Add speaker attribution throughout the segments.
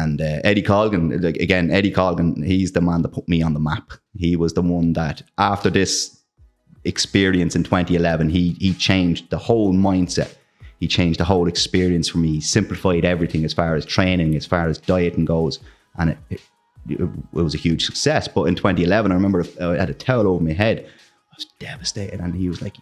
Speaker 1: And Eddie Colgan, Eddie Colgan, he's the man that put me on the map. He was the one that, after this experience in 2011, he changed the whole mindset. He changed the whole experience for me. He simplified everything as far as training, as far as dieting goes. And it was a huge success. But in 2011, I remember I had a towel over my head. I was devastated. And he was like,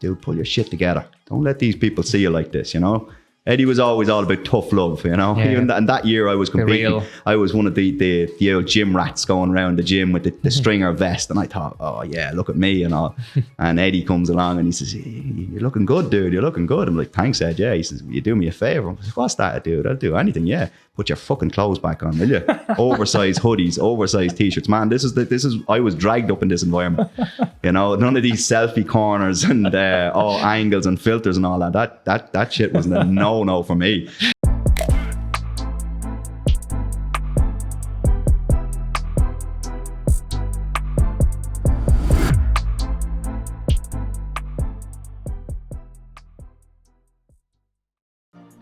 Speaker 1: dude, pull your shit together. Don't let these people see you like this, you know? Eddie was always all about tough love, you know.
Speaker 2: Yeah.
Speaker 1: And that year I was competing. I was one of the old gym rats going around the gym with the stringer vest, and I thought, oh yeah, look at me and all. And Eddie comes along and he says, you're looking good, dude. You're looking good. I'm like, thanks, Ed. Yeah. He says, will you do me a favor? I'm like, what's that, dude? I'll do anything. Yeah. Put your fucking clothes back on, will you? Oversized hoodies, oversized t-shirts. Man, this is. I was dragged up in this environment. You know, none of these selfie corners and all angles and filters and all that. That shit was a no for me.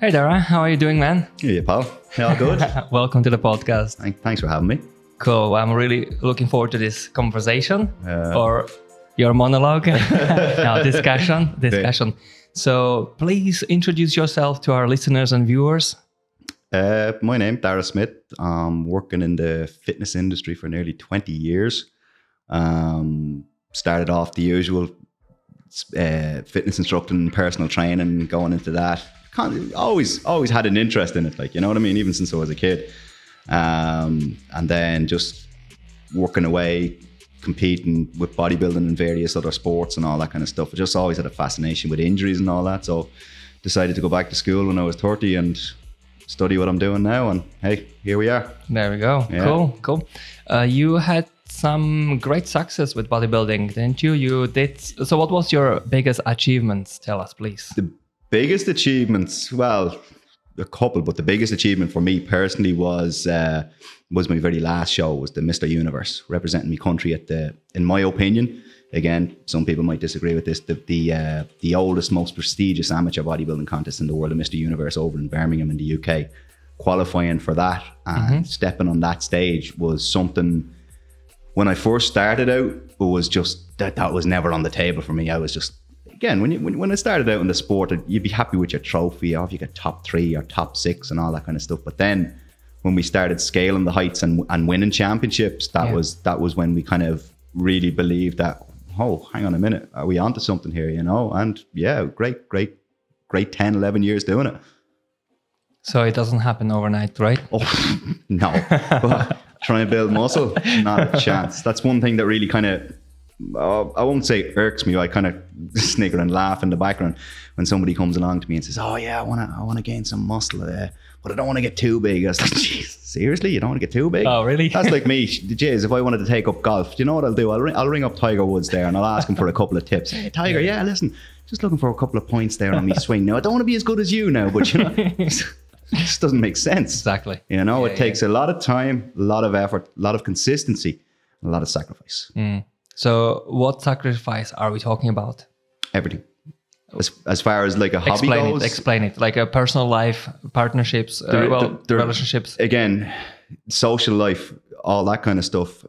Speaker 2: Hey Daire, how are you doing, man?
Speaker 1: Yeah, pal. All good?
Speaker 2: Welcome to the podcast.
Speaker 1: Thanks for having me.
Speaker 2: Cool. I'm really looking forward to this conversation or your monologue. No, discussion. So please introduce yourself to our listeners and viewers.
Speaker 1: My name, Daire Smith. I'm working in the fitness industry for nearly 20 years. Started off the usual fitness instructing, personal training, going into that. Always had an interest in it, like, you know what I mean, even since I was a kid. And then just working away, competing with bodybuilding and various other sports and all that kind of stuff. I just always had a fascination with injuries and all that. So decided to go back to school when I was 30 and study what I'm doing now. And hey, here we are.
Speaker 2: There we go. Yeah. Cool. You had some great success with bodybuilding, didn't you? You did. So what was your biggest achievements? Tell us, please.
Speaker 1: The biggest achievements, well, a couple, but the biggest achievement for me personally was my very last show, was the Mr. Universe, representing my country at in my opinion, again, some people might disagree with this, the oldest, most prestigious amateur bodybuilding contest in the world, the Mr. Universe over in Birmingham in the UK. Qualifying for that and stepping on that stage was something, when I first started out, it was just, that was never on the table for me. I was just, again, when I started out in the sport, you'd be happy with your trophy, if you get top 3 or top 6 and all that kind of stuff. But then when we started scaling the heights and winning championships, that was when we kind of really believed that, oh, hang on a minute, are we onto something here, you know? And yeah, great 10, 11 years doing it.
Speaker 2: So it doesn't happen overnight, right?
Speaker 1: Oh, no. Trying to build muscle, not a chance. That's one thing that really kind of, I won't say irks me. I kind of snigger and laugh in the background when somebody comes along to me and says, "Oh yeah, I want to gain some muscle, but I don't want to get too big." I was like, "Jeez, seriously, you don't want to get too big?"
Speaker 2: Oh really?
Speaker 1: That's like me. Jeez, if I wanted to take up golf, do you know what I'll do? I'll ring up Tiger Woods there and I'll ask him for a couple of tips. Hey Tiger, yeah, listen, just looking for a couple of points there on me swing. Now I don't want to be as good as you now, but you know, it just doesn't make sense.
Speaker 2: Exactly.
Speaker 1: You know, it takes a lot of time, a lot of effort, a lot of consistency, a lot of sacrifice.
Speaker 2: So what sacrifice are we talking about?
Speaker 1: Everything. As far as like a hobby goes.
Speaker 2: Explain it. Like a personal life, partnerships, relationships.
Speaker 1: Again, social life, all that kind of stuff.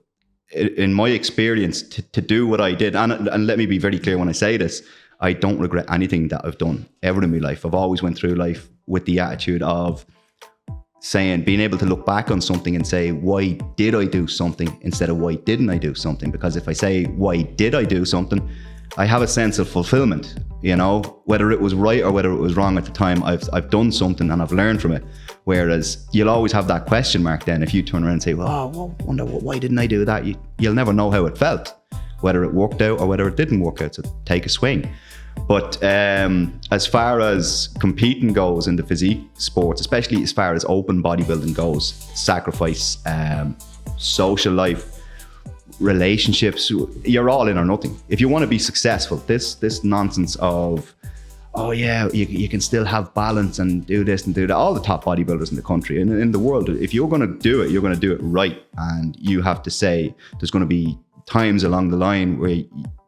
Speaker 1: In my experience, to do what I did, and let me be very clear when I say this, I don't regret anything that I've done ever in my life. I've always went through life with the attitude of being able to look back on something and say, why did I do something instead of why didn't I do something? Because if I say, why did I do something? I have a sense of fulfillment, you know, whether it was right or whether it was wrong at the time. I've done something and I've learned from it. Whereas you'll always have that question mark then if you turn around and say, well, I wonder why didn't I do that? You'll never know how it felt, whether it worked out or whether it didn't work out. So take a swing. But as far as competing goes in the physique sports, especially as far as open bodybuilding goes, sacrifice, social life, relationships, you're all in or nothing. If you want to be successful, this nonsense of, oh yeah, you can still have balance and do this and do that. All the top bodybuilders in the country and in the world, if you're going to do it, you're going to do it right. And you have to say, there's going to be times along the line where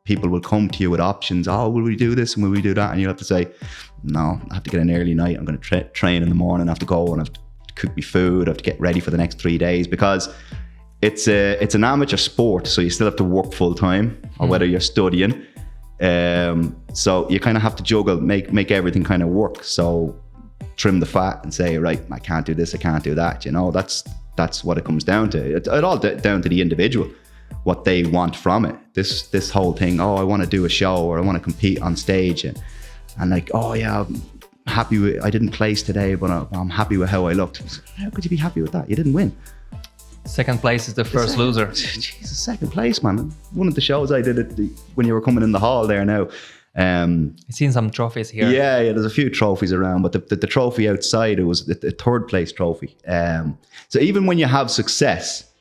Speaker 1: people will come to you with options. Oh, will we do this and will we do that? And you have to say, no, I have to get an early night. I'm going to train in the morning. I have to go and I have cook me food, I have to get ready for the next 3 days, because it's an amateur sport, so you still have to work full time, or whether you're studying. So you kind of have to juggle, make everything kind of work. So trim the fat and say, right, I can't do this, I can't do that. You know, that's what it comes down to. It's all down to the individual, what they want from it. This whole thing, oh, I want to do a show, or I want to compete on stage, and like, oh yeah, I'm happy with, I didn't place today, but I'm happy with how I looked. How could you be happy with that? You didn't win.
Speaker 2: Second place is the first loser.
Speaker 1: Jesus, second place, man. One of the shows I did when you were coming in the hall there now.
Speaker 2: I've seen some trophies here.
Speaker 1: Yeah, there's a few trophies around, but the trophy outside, it was the third place trophy. So even when you have success,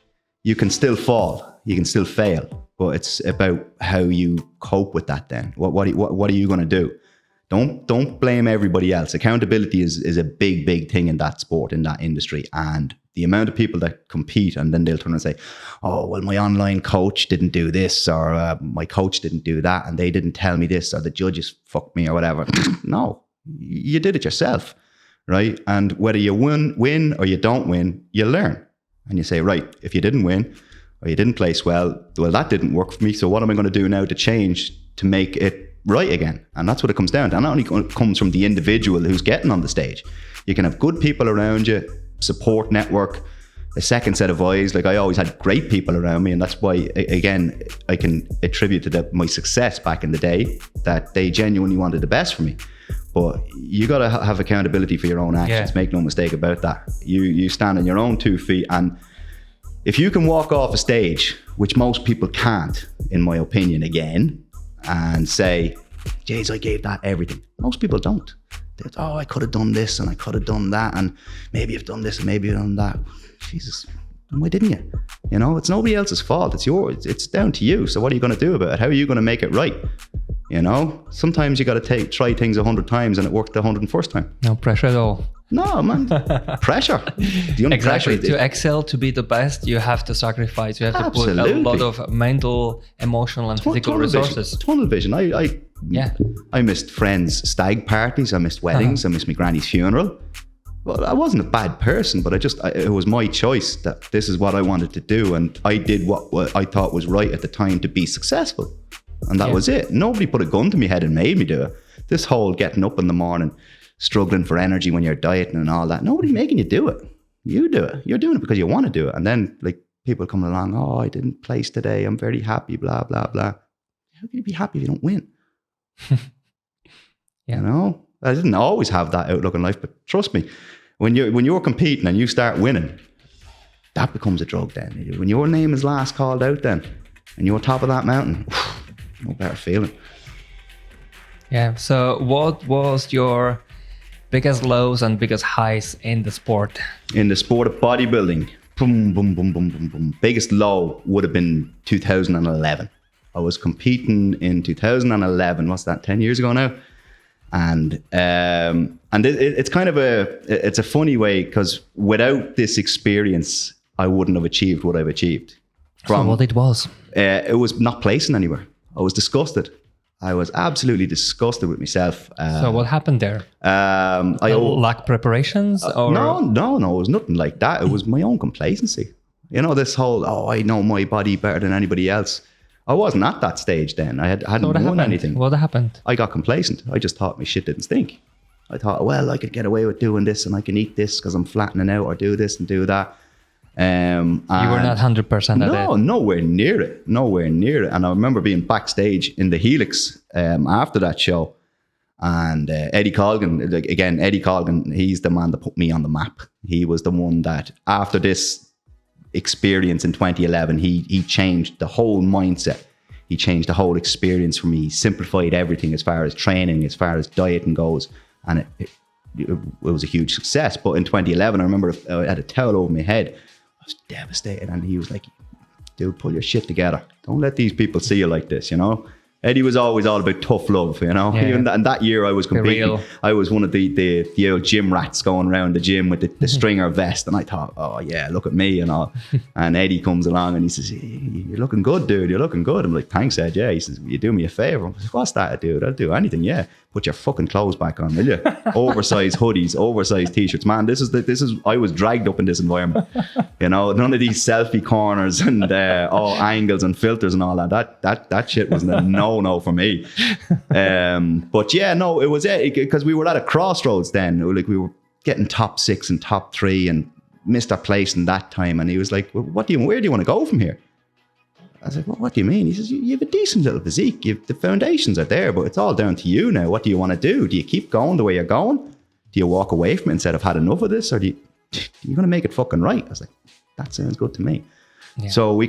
Speaker 1: you can still fall, you can still fail, but it's about how you cope with that then. What are you going to do? Don't blame everybody else. Accountability is a big thing in that sport, in that industry. And the amount of people that compete, and then they'll turn and say, oh, well, my online coach didn't do this, or my coach didn't do that, and they didn't tell me this, or the judges fucked me, or whatever. No, you did it yourself, right? And whether you win or you don't win, you learn. And you say, right, if you didn't win or you didn't place well, that didn't work for me. So what am I going to do now to change, to make it right again? And that's what it comes down to. And that only comes from the individual who's getting on the stage. You can have good people around you, support network, a second set of eyes. Like, I always had great people around me, and that's why, again, I can attribute to my success back in the day, that they genuinely wanted the best for me. But you got to have accountability for your own actions. Make no mistake about that. You stand on your own 2 feet, and if you can walk off a stage, which most people can't, in my opinion, again, and say, "Jeez, I gave that everything." Most people don't. Oh, I could have done this and I could have done that, and maybe I've done this and maybe I've done that. Jesus, why didn't you? You know, it's nobody else's fault. It's yours. It's down to you. So what are you going to do about it? How are you going to make it right? You know, sometimes you got to try things 100 times and it worked the 101st time.
Speaker 2: No pressure at all.
Speaker 1: No, man. Pressure. The only
Speaker 2: exactly.
Speaker 1: pressure
Speaker 2: to excel, to be the best, you have to sacrifice. You have to put a lot of mental, emotional, and physical resources.
Speaker 1: Tunnel vision. I missed friends' stag parties. I missed weddings. I missed my granny's funeral. Well, I wasn't a bad person, but it was my choice that this is what I wanted to do. And I did what I thought was right at the time to be successful. And that was it. Nobody put a gun to my head and made me do it. This whole getting up in the morning, struggling for energy when you're dieting and all that, nobody making you do it. You do it. You're doing it because you want to do it. And then, like, people coming along, oh, I didn't place today, I'm very happy, blah, blah, blah. How can you be happy if you don't win? You know? I didn't always have that outlook in life, but trust me, when you're competing and you start winning, that becomes a drug then. When your name is last called out then, and you're top of that mountain, no better feeling.
Speaker 2: Yeah. So what was your biggest lows and biggest highs in the sport?
Speaker 1: In the sport of bodybuilding, boom, boom, boom, boom, boom, boom. Biggest low would have been 2011. I was competing in 2011. What's that? 10 years ago now. And it's kind of it's a funny way, because without this experience, I wouldn't have achieved what I've achieved.
Speaker 2: So what it was?
Speaker 1: It was not placing anywhere. I was disgusted. I was absolutely disgusted with myself.
Speaker 2: So what happened there? Lack preparations? Or?
Speaker 1: No, it was nothing like that. It was my own complacency. You know, this whole, I know my body better than anybody else. I wasn't at that stage then. I hadn't won anything.
Speaker 2: What happened?
Speaker 1: I got complacent. I just thought my shit didn't stink. I thought, well, I could get away with doing this, and I can eat this because I'm flattening out, or do this and do that.
Speaker 2: You were not 100% at it?
Speaker 1: No, nowhere near it. And I remember being backstage in the Helix after that show. And Eddie Colgan, he's the man that put me on the map. He was the one that, after this experience in 2011, he changed the whole mindset. He changed the whole experience for me. He simplified everything as far as training, as far as dieting goes. And it was a huge success. But in 2011, I remember I had a towel over my head. I was devastated. And he was like, dude, pull your shit together. Don't let these people see you like this, you know? Eddie was always all about tough love, you know.
Speaker 2: Yeah.
Speaker 1: Even and that year I was competing.
Speaker 2: Real.
Speaker 1: I was one of the old gym rats going around the gym with the stringer vest, and I thought, oh yeah, look at me and all. And Eddie comes along and he says, "You're looking good, dude. You're looking good." I'm like, "Thanks, Ed." Yeah. He says, "You do me a favor." I'm like, "What's that, dude? I'll do anything." Yeah. Put your fucking clothes back on, will you? Oversized hoodies, oversized t-shirts. Man, this is. I was dragged up in this environment. You know, none of these selfie corners and all angles and filters and all that. That shit was a no for me. But yeah, no, it was it because we were at a crossroads then. Like we were getting top 6 and top 3 and missed our place in that time. And he was like, well, where do you want to go from here? I was like, well, what do you mean? He says, you have a decent little physique. The foundations are there, but it's all down to you now. What do you want to do? Do you keep going the way you're going? Do you walk away from it and say, I've had enough of this? Or you're going to make it fucking right? I was like, that sounds good to me. Yeah. So we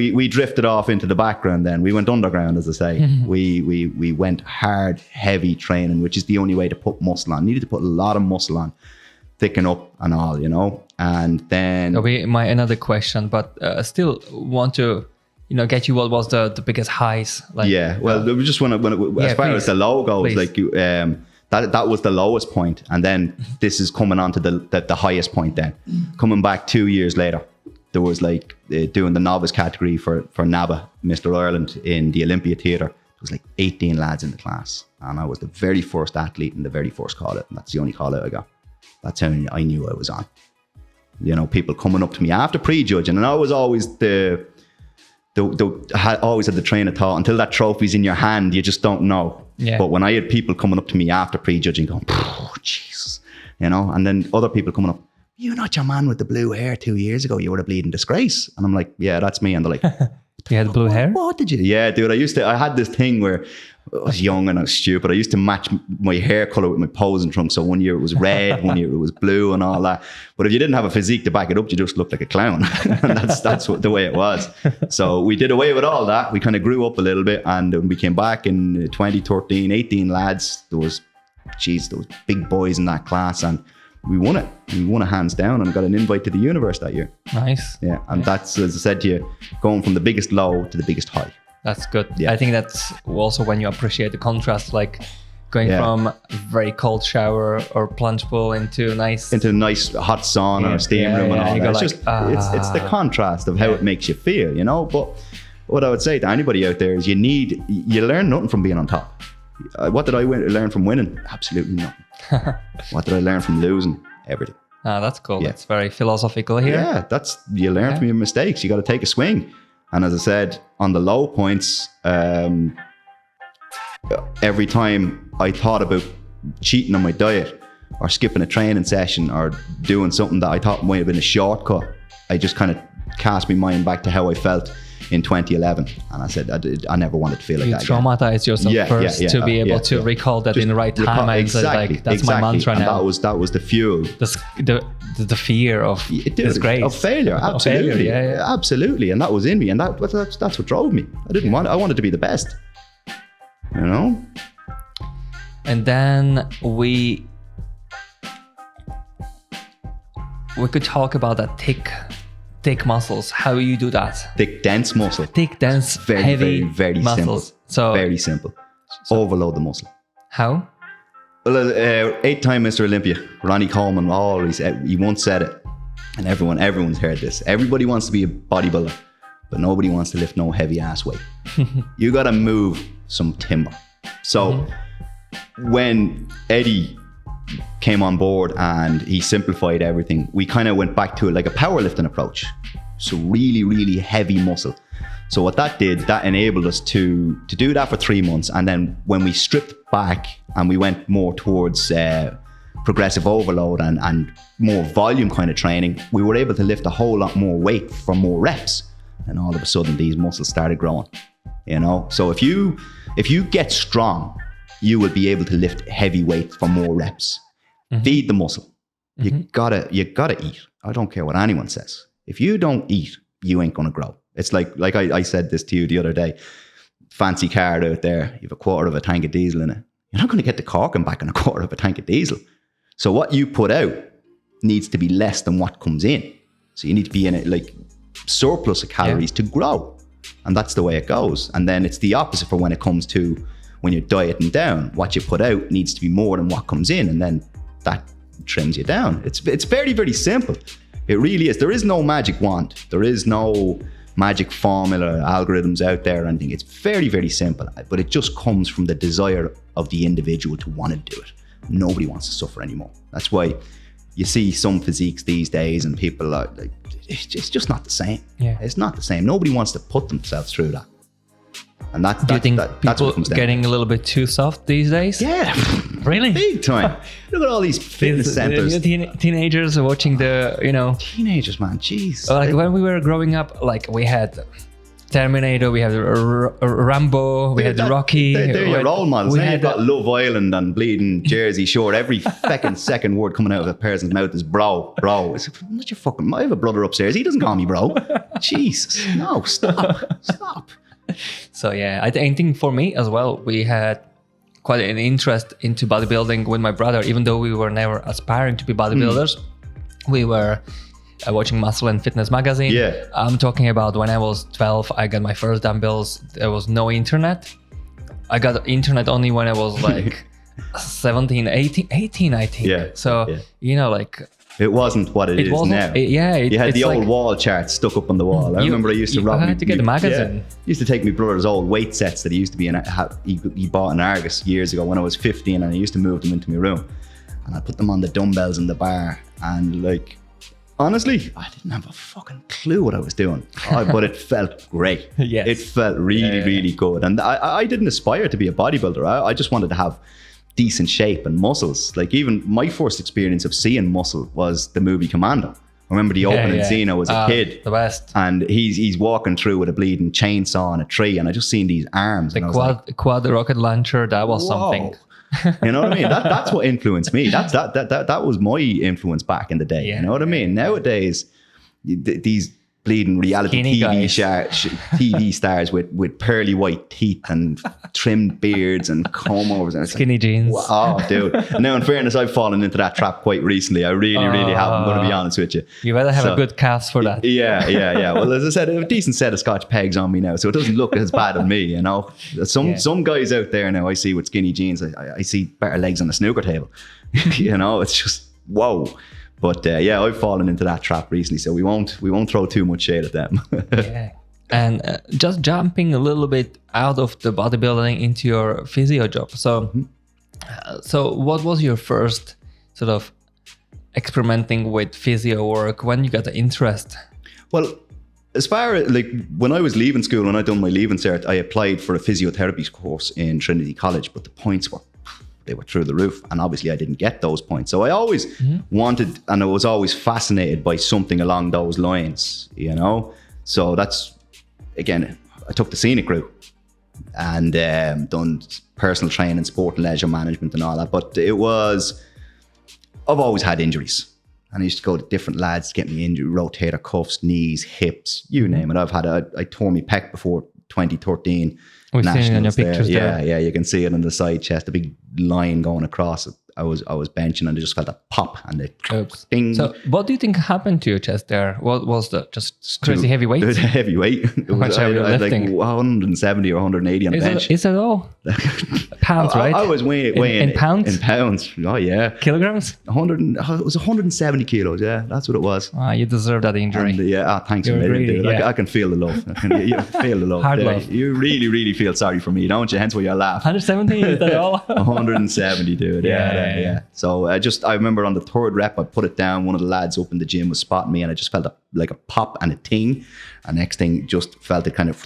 Speaker 1: we drifted off into the background then. We went underground, as I say. We went hard, heavy training, which is the only way to put muscle on. Needed to put a lot of muscle on, thicken up and all, you know. And then...
Speaker 2: That'll be my another question, but still want to... get you what was the biggest highs? Like,
Speaker 1: yeah, well, it was just when as far as the low goes, like that was the lowest point, and then this is coming on to the highest point. Then coming back 2 years later, there was like doing the novice category for NABA, Mr. Ireland in the Olympia Theatre. There was like 18 lads in the class, and I was the very first athlete in the very first call out, and that's the only call out I got. That's how I knew I was on. You know, people coming up to me after prejudging, and I was always always had the train of thought, until that trophy's in your hand, you just don't know.
Speaker 2: Yeah.
Speaker 1: But when I had people coming up to me after prejudging going, oh, Jesus, you know, and then other people coming up, you're not your man with the blue hair 2 years ago, you were a bleeding disgrace. And I'm like, yeah, that's me. And they're like,
Speaker 2: you had blue hair?
Speaker 1: What did you? Yeah, dude, I had this thing where I was young and I was stupid. I used to match my hair color with my posing trunk. So one year it was red, one year it was blue and all that. But if you didn't have a physique to back it up, you just looked like a clown. And that's the way it was. So we did away with all that. We kind of grew up a little bit, and when we came back in 2013, 18 lads. There was big boys in that class, and we won it. We won it hands down and got an invite to the universe that year.
Speaker 2: Nice.
Speaker 1: Yeah, and that's, as I said to you, going from the biggest low to the biggest high.
Speaker 2: That's good.
Speaker 1: Yeah.
Speaker 2: I think that's also when you appreciate the contrast, like going from a very cold shower or plunge pool into a nice
Speaker 1: hot sauna or steam room and all that. It's the contrast of how it makes you feel, you know. But what I would say to anybody out there is you learn nothing from being on top. What did I learn from winning? Absolutely nothing. What did I learn from losing? Everything.
Speaker 2: That's cool. Yeah. That's very philosophical here.
Speaker 1: Yeah, you learn from your mistakes. You got to take a swing. And as I said, on the low points, every time I thought about cheating on my diet or skipping a training session or doing something that I thought might have been a shortcut, I just kind of cast my mind back to how I felt in 2011. And I said, I never wanted to feel like that.
Speaker 2: You traumatized yourself first to be able to recall that just in the right time. That's my mantra now.
Speaker 1: And that was the fuel.
Speaker 2: The fear of disgrace.
Speaker 1: Of failure, absolutely. Absolutely. And that was in me. And that's what drove me. I wanted to be the best. You know?
Speaker 2: And then we could talk about that thick muscles. How you do that? Thick,
Speaker 1: dense muscle.
Speaker 2: Thick, dense, heavy,
Speaker 1: very
Speaker 2: muscles.
Speaker 1: Simple. Very simple. Overload the muscle.
Speaker 2: How?
Speaker 1: Well, 8-time Mr. Olympia, Ronnie Coleman, he once said it, and everyone's heard this. Everybody wants to be a bodybuilder, but nobody wants to lift no heavy ass weight. You got to move some timber. So when Eddie came on board and he simplified everything, we kind of went back to it like a powerlifting approach. So really, really heavy muscle. So what that did, that enabled us to do that for 3 months. And then when we stripped back and we went more towards progressive overload and more volume kind of training, we were able to lift a whole lot more weight for more reps. And all of a sudden these muscles started growing, you know? So if you get strong, you will be able to lift heavy weight for more reps. Feed the muscle. You gotta eat. I don't care what anyone says. If you don't eat, you ain't gonna grow. It's like I said this to you the other day. Fancy car out there, you have a quarter of a tank of diesel in it. You're not gonna get the corking back on a quarter of a tank of diesel. So what you put out needs to be less than what comes in. So you need to be in it like surplus of calories to grow. And that's the way it goes. And then it's the opposite for when it comes to when you're dieting down. What you put out needs to be more than what comes in, and then that trims you down. It's very, very simple. It really is. There is no magic wand. There is no magic formula, algorithms out there or anything. It's very, very simple, but it just comes from the desire of the individual to want to do it. Nobody wants to suffer anymore. That's why you see some physiques these days and people are like, it's just not the same.
Speaker 2: Yeah.
Speaker 1: It's not the same. Nobody wants to put themselves through that. And that's
Speaker 2: Do you think
Speaker 1: that's
Speaker 2: people
Speaker 1: what comes down.
Speaker 2: getting a little bit too soft these days?
Speaker 1: Yeah.
Speaker 2: Really?
Speaker 1: Big time. Look at all these fitness centers.
Speaker 2: Teenagers watching the,
Speaker 1: Teenagers, man. Jeez.
Speaker 2: like when we were growing up, like we had Terminator, we had Rambo, we had Rocky.
Speaker 1: They're your role models.
Speaker 2: We
Speaker 1: Now
Speaker 2: had
Speaker 1: you've got Love Island and bleeding Jersey Shore. Every second word coming out of a person's mouth is bro. It's like, not your fucking. I have a brother upstairs. He doesn't call me bro. Jesus. No, stop.
Speaker 2: So yeah, I think for me as well, we had quite an interest into bodybuilding with my brother, even though we were never aspiring to be bodybuilders. We were watching Muscle and Fitness magazine.
Speaker 1: Yeah.
Speaker 2: I'm talking about when I was 12, I got my first dumbbells. There was no internet. I got internet only when I was like 17, 18, I think.
Speaker 1: Yeah.
Speaker 2: So, like...
Speaker 1: It wasn't what it is now. You had the old wall charts stuck up on the wall. I remember I used to rob.
Speaker 2: I had to get the magazine.
Speaker 1: Yeah, used to take my brother's old weight sets that he used to be in. He bought in Argus years ago when I was 15, and I used to move them into my room, and I put them on the dumbbells in the bar. And like, honestly, I didn't have a fucking clue what I was doing, but it felt great.
Speaker 2: Yes.
Speaker 1: It felt really, really good. And I didn't aspire to be a bodybuilder. I just wanted to have decent shape and muscles. Like even my first experience of seeing muscle was the movie Commando. I remember the opening scene. I was a kid,
Speaker 2: the best,
Speaker 1: and he's walking through with a bleeding chainsaw on a tree, and I just seen these arms.
Speaker 2: The quad rocket launcher. That was something.
Speaker 1: You know what I mean? That's what influenced me. That was my influence back in the day. You know what I mean? Nowadays, these bleeding reality TV stars with pearly white teeth and trimmed beards and comb overs and
Speaker 2: skinny jeans.
Speaker 1: Oh, dude. Now, in fairness, I've fallen into that trap quite recently. I really have. I'm going to be honest with you.
Speaker 2: You better have a good cast for that.
Speaker 1: Yeah. Well, as I said, I have a decent set of Scotch pegs on me now, so it doesn't look as bad on me, Some guys out there now I see with skinny jeans, I see better legs on the snooker table. It's just, whoa. But I've fallen into that trap recently, so we won't throw too much shade at them.
Speaker 2: Yeah. And just jumping a little bit out of the bodybuilding into your physio job. So, so what was your first sort of experimenting with physio work? When you got the interest? Well,
Speaker 1: as far as like when I was leaving school, when I done my leaving cert, I applied for a physiotherapy course in Trinity College, but the points were through the roof, and obviously I didn't get those points. So I always wanted, and I was always fascinated by something along those lines, So that's, again, I took the scenic route and done personal training, sport and leisure management and all that. But I've always had injuries, and I used to go to different lads to get me injured, rotator cuffs, knees, hips, you name it. I tore my pec before 2013.
Speaker 2: We've seen it in your pictures there.
Speaker 1: Yeah, you can see it on the side chest, a big line going across it. I was benching, and I just felt a pop and a ding.
Speaker 2: So what do you think happened to your chest there? What was the just crazy heavy weight?
Speaker 1: It was a heavy weight. It was
Speaker 2: I had
Speaker 1: like 170 or 180 on the bench.
Speaker 2: Is it all? Pounds, right?
Speaker 1: I was weighing
Speaker 2: in pounds?
Speaker 1: In pounds. Oh yeah.
Speaker 2: Kilograms?
Speaker 1: It was 170 kilos. Yeah, that's what it was.
Speaker 2: You deserve that injury.
Speaker 1: And, thanks a million, dude. Yeah. I can feel the love. You feel the love.
Speaker 2: Hard love.
Speaker 1: You really, really feel sorry for me, don't you? Hence why you laugh.
Speaker 2: 170, is that all?
Speaker 1: 170, dude. Yeah. So I remember on the third rep, I put it down. One of the lads up in the gym was spotting me, and I just felt like a pop and a ting. And next thing, just felt it kind of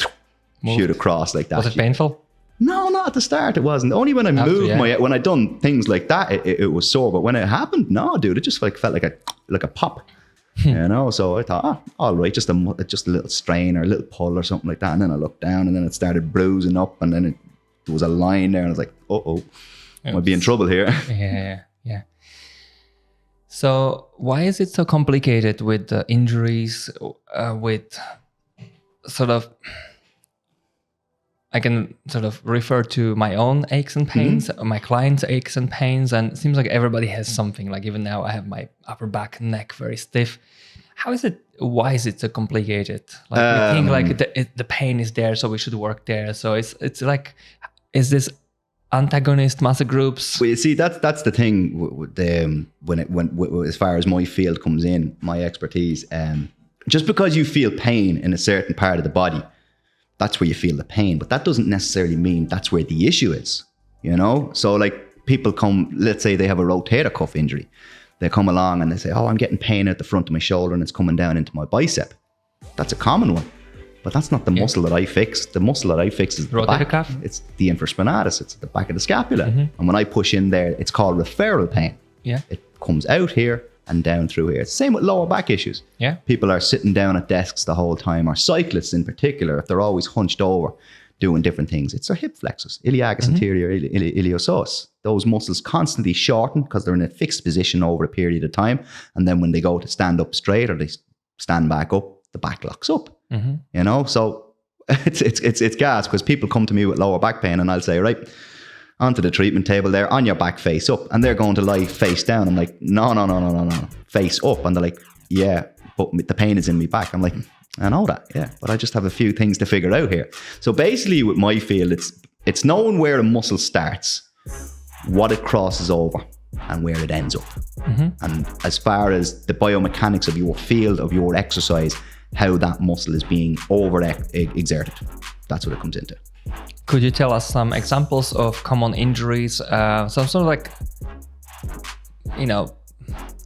Speaker 1: shoot across like that.
Speaker 2: Was it painful?
Speaker 1: No, not at the start. It wasn't. Only when I moved when I done things like that, it was sore. But when it happened, no, dude, it just felt like a pop. So I thought, all right, just a little strain or a little pull or something like that. And then I looked down, and then it started bruising up, and then there was a line there, and I was like, might be in trouble here.
Speaker 2: Yeah. So why is it so complicated with injuries? With sort of, I can sort of refer to my own aches and pains, my clients' aches and pains, and it seems like everybody has something. Like even now, I have my upper back, neck very stiff. How is it? Why is it so complicated? Like we think like the pain is there, so we should work there. So it's like, is this antagonist muscle groups?
Speaker 1: Well, you see, that's the thing when as far as my field comes in, my expertise. Just because you feel pain in a certain part of the body, that's where you feel the pain, but that doesn't necessarily mean that's where the issue is. So like people come, let's say they have a rotator cuff injury. They come along and they say, oh, I'm getting pain at the front of my shoulder and it's coming down into my bicep. That's a common one, but that's not the muscle that I fix. The muscle that I fix is the back.
Speaker 2: Cuff?
Speaker 1: It's the infraspinatus. It's at the back of the scapula. And when I push in there, it's called referral pain.
Speaker 2: Yeah.
Speaker 1: It comes out here and down through here. It's the same with lower back issues.
Speaker 2: Yeah. People
Speaker 1: are sitting down at desks the whole time, or cyclists in particular, if they're always hunched over doing different things, it's their hip flexors, iliacus anterior, iliopsoas. Those muscles constantly shorten because they're in a fixed position over a period of time. And then when they go to stand up straight or they stand back up, the back locks up. So it's gas, because people come to me with lower back pain and I'll say, right, onto the treatment table there, on your back, face up. And they're going to lie face down. I'm like, no, face up. And they're like, yeah, but the pain is in my back. I'm like, I know that, yeah, but I just have a few things to figure out here. So basically with my field, it's knowing where a muscle starts, what it crosses over, and where it ends up. And as far as the biomechanics of your field, of your exercise, how that muscle is being over-exerted. That's what it comes into.
Speaker 2: Could you tell us some examples of common injuries? Some sort of like,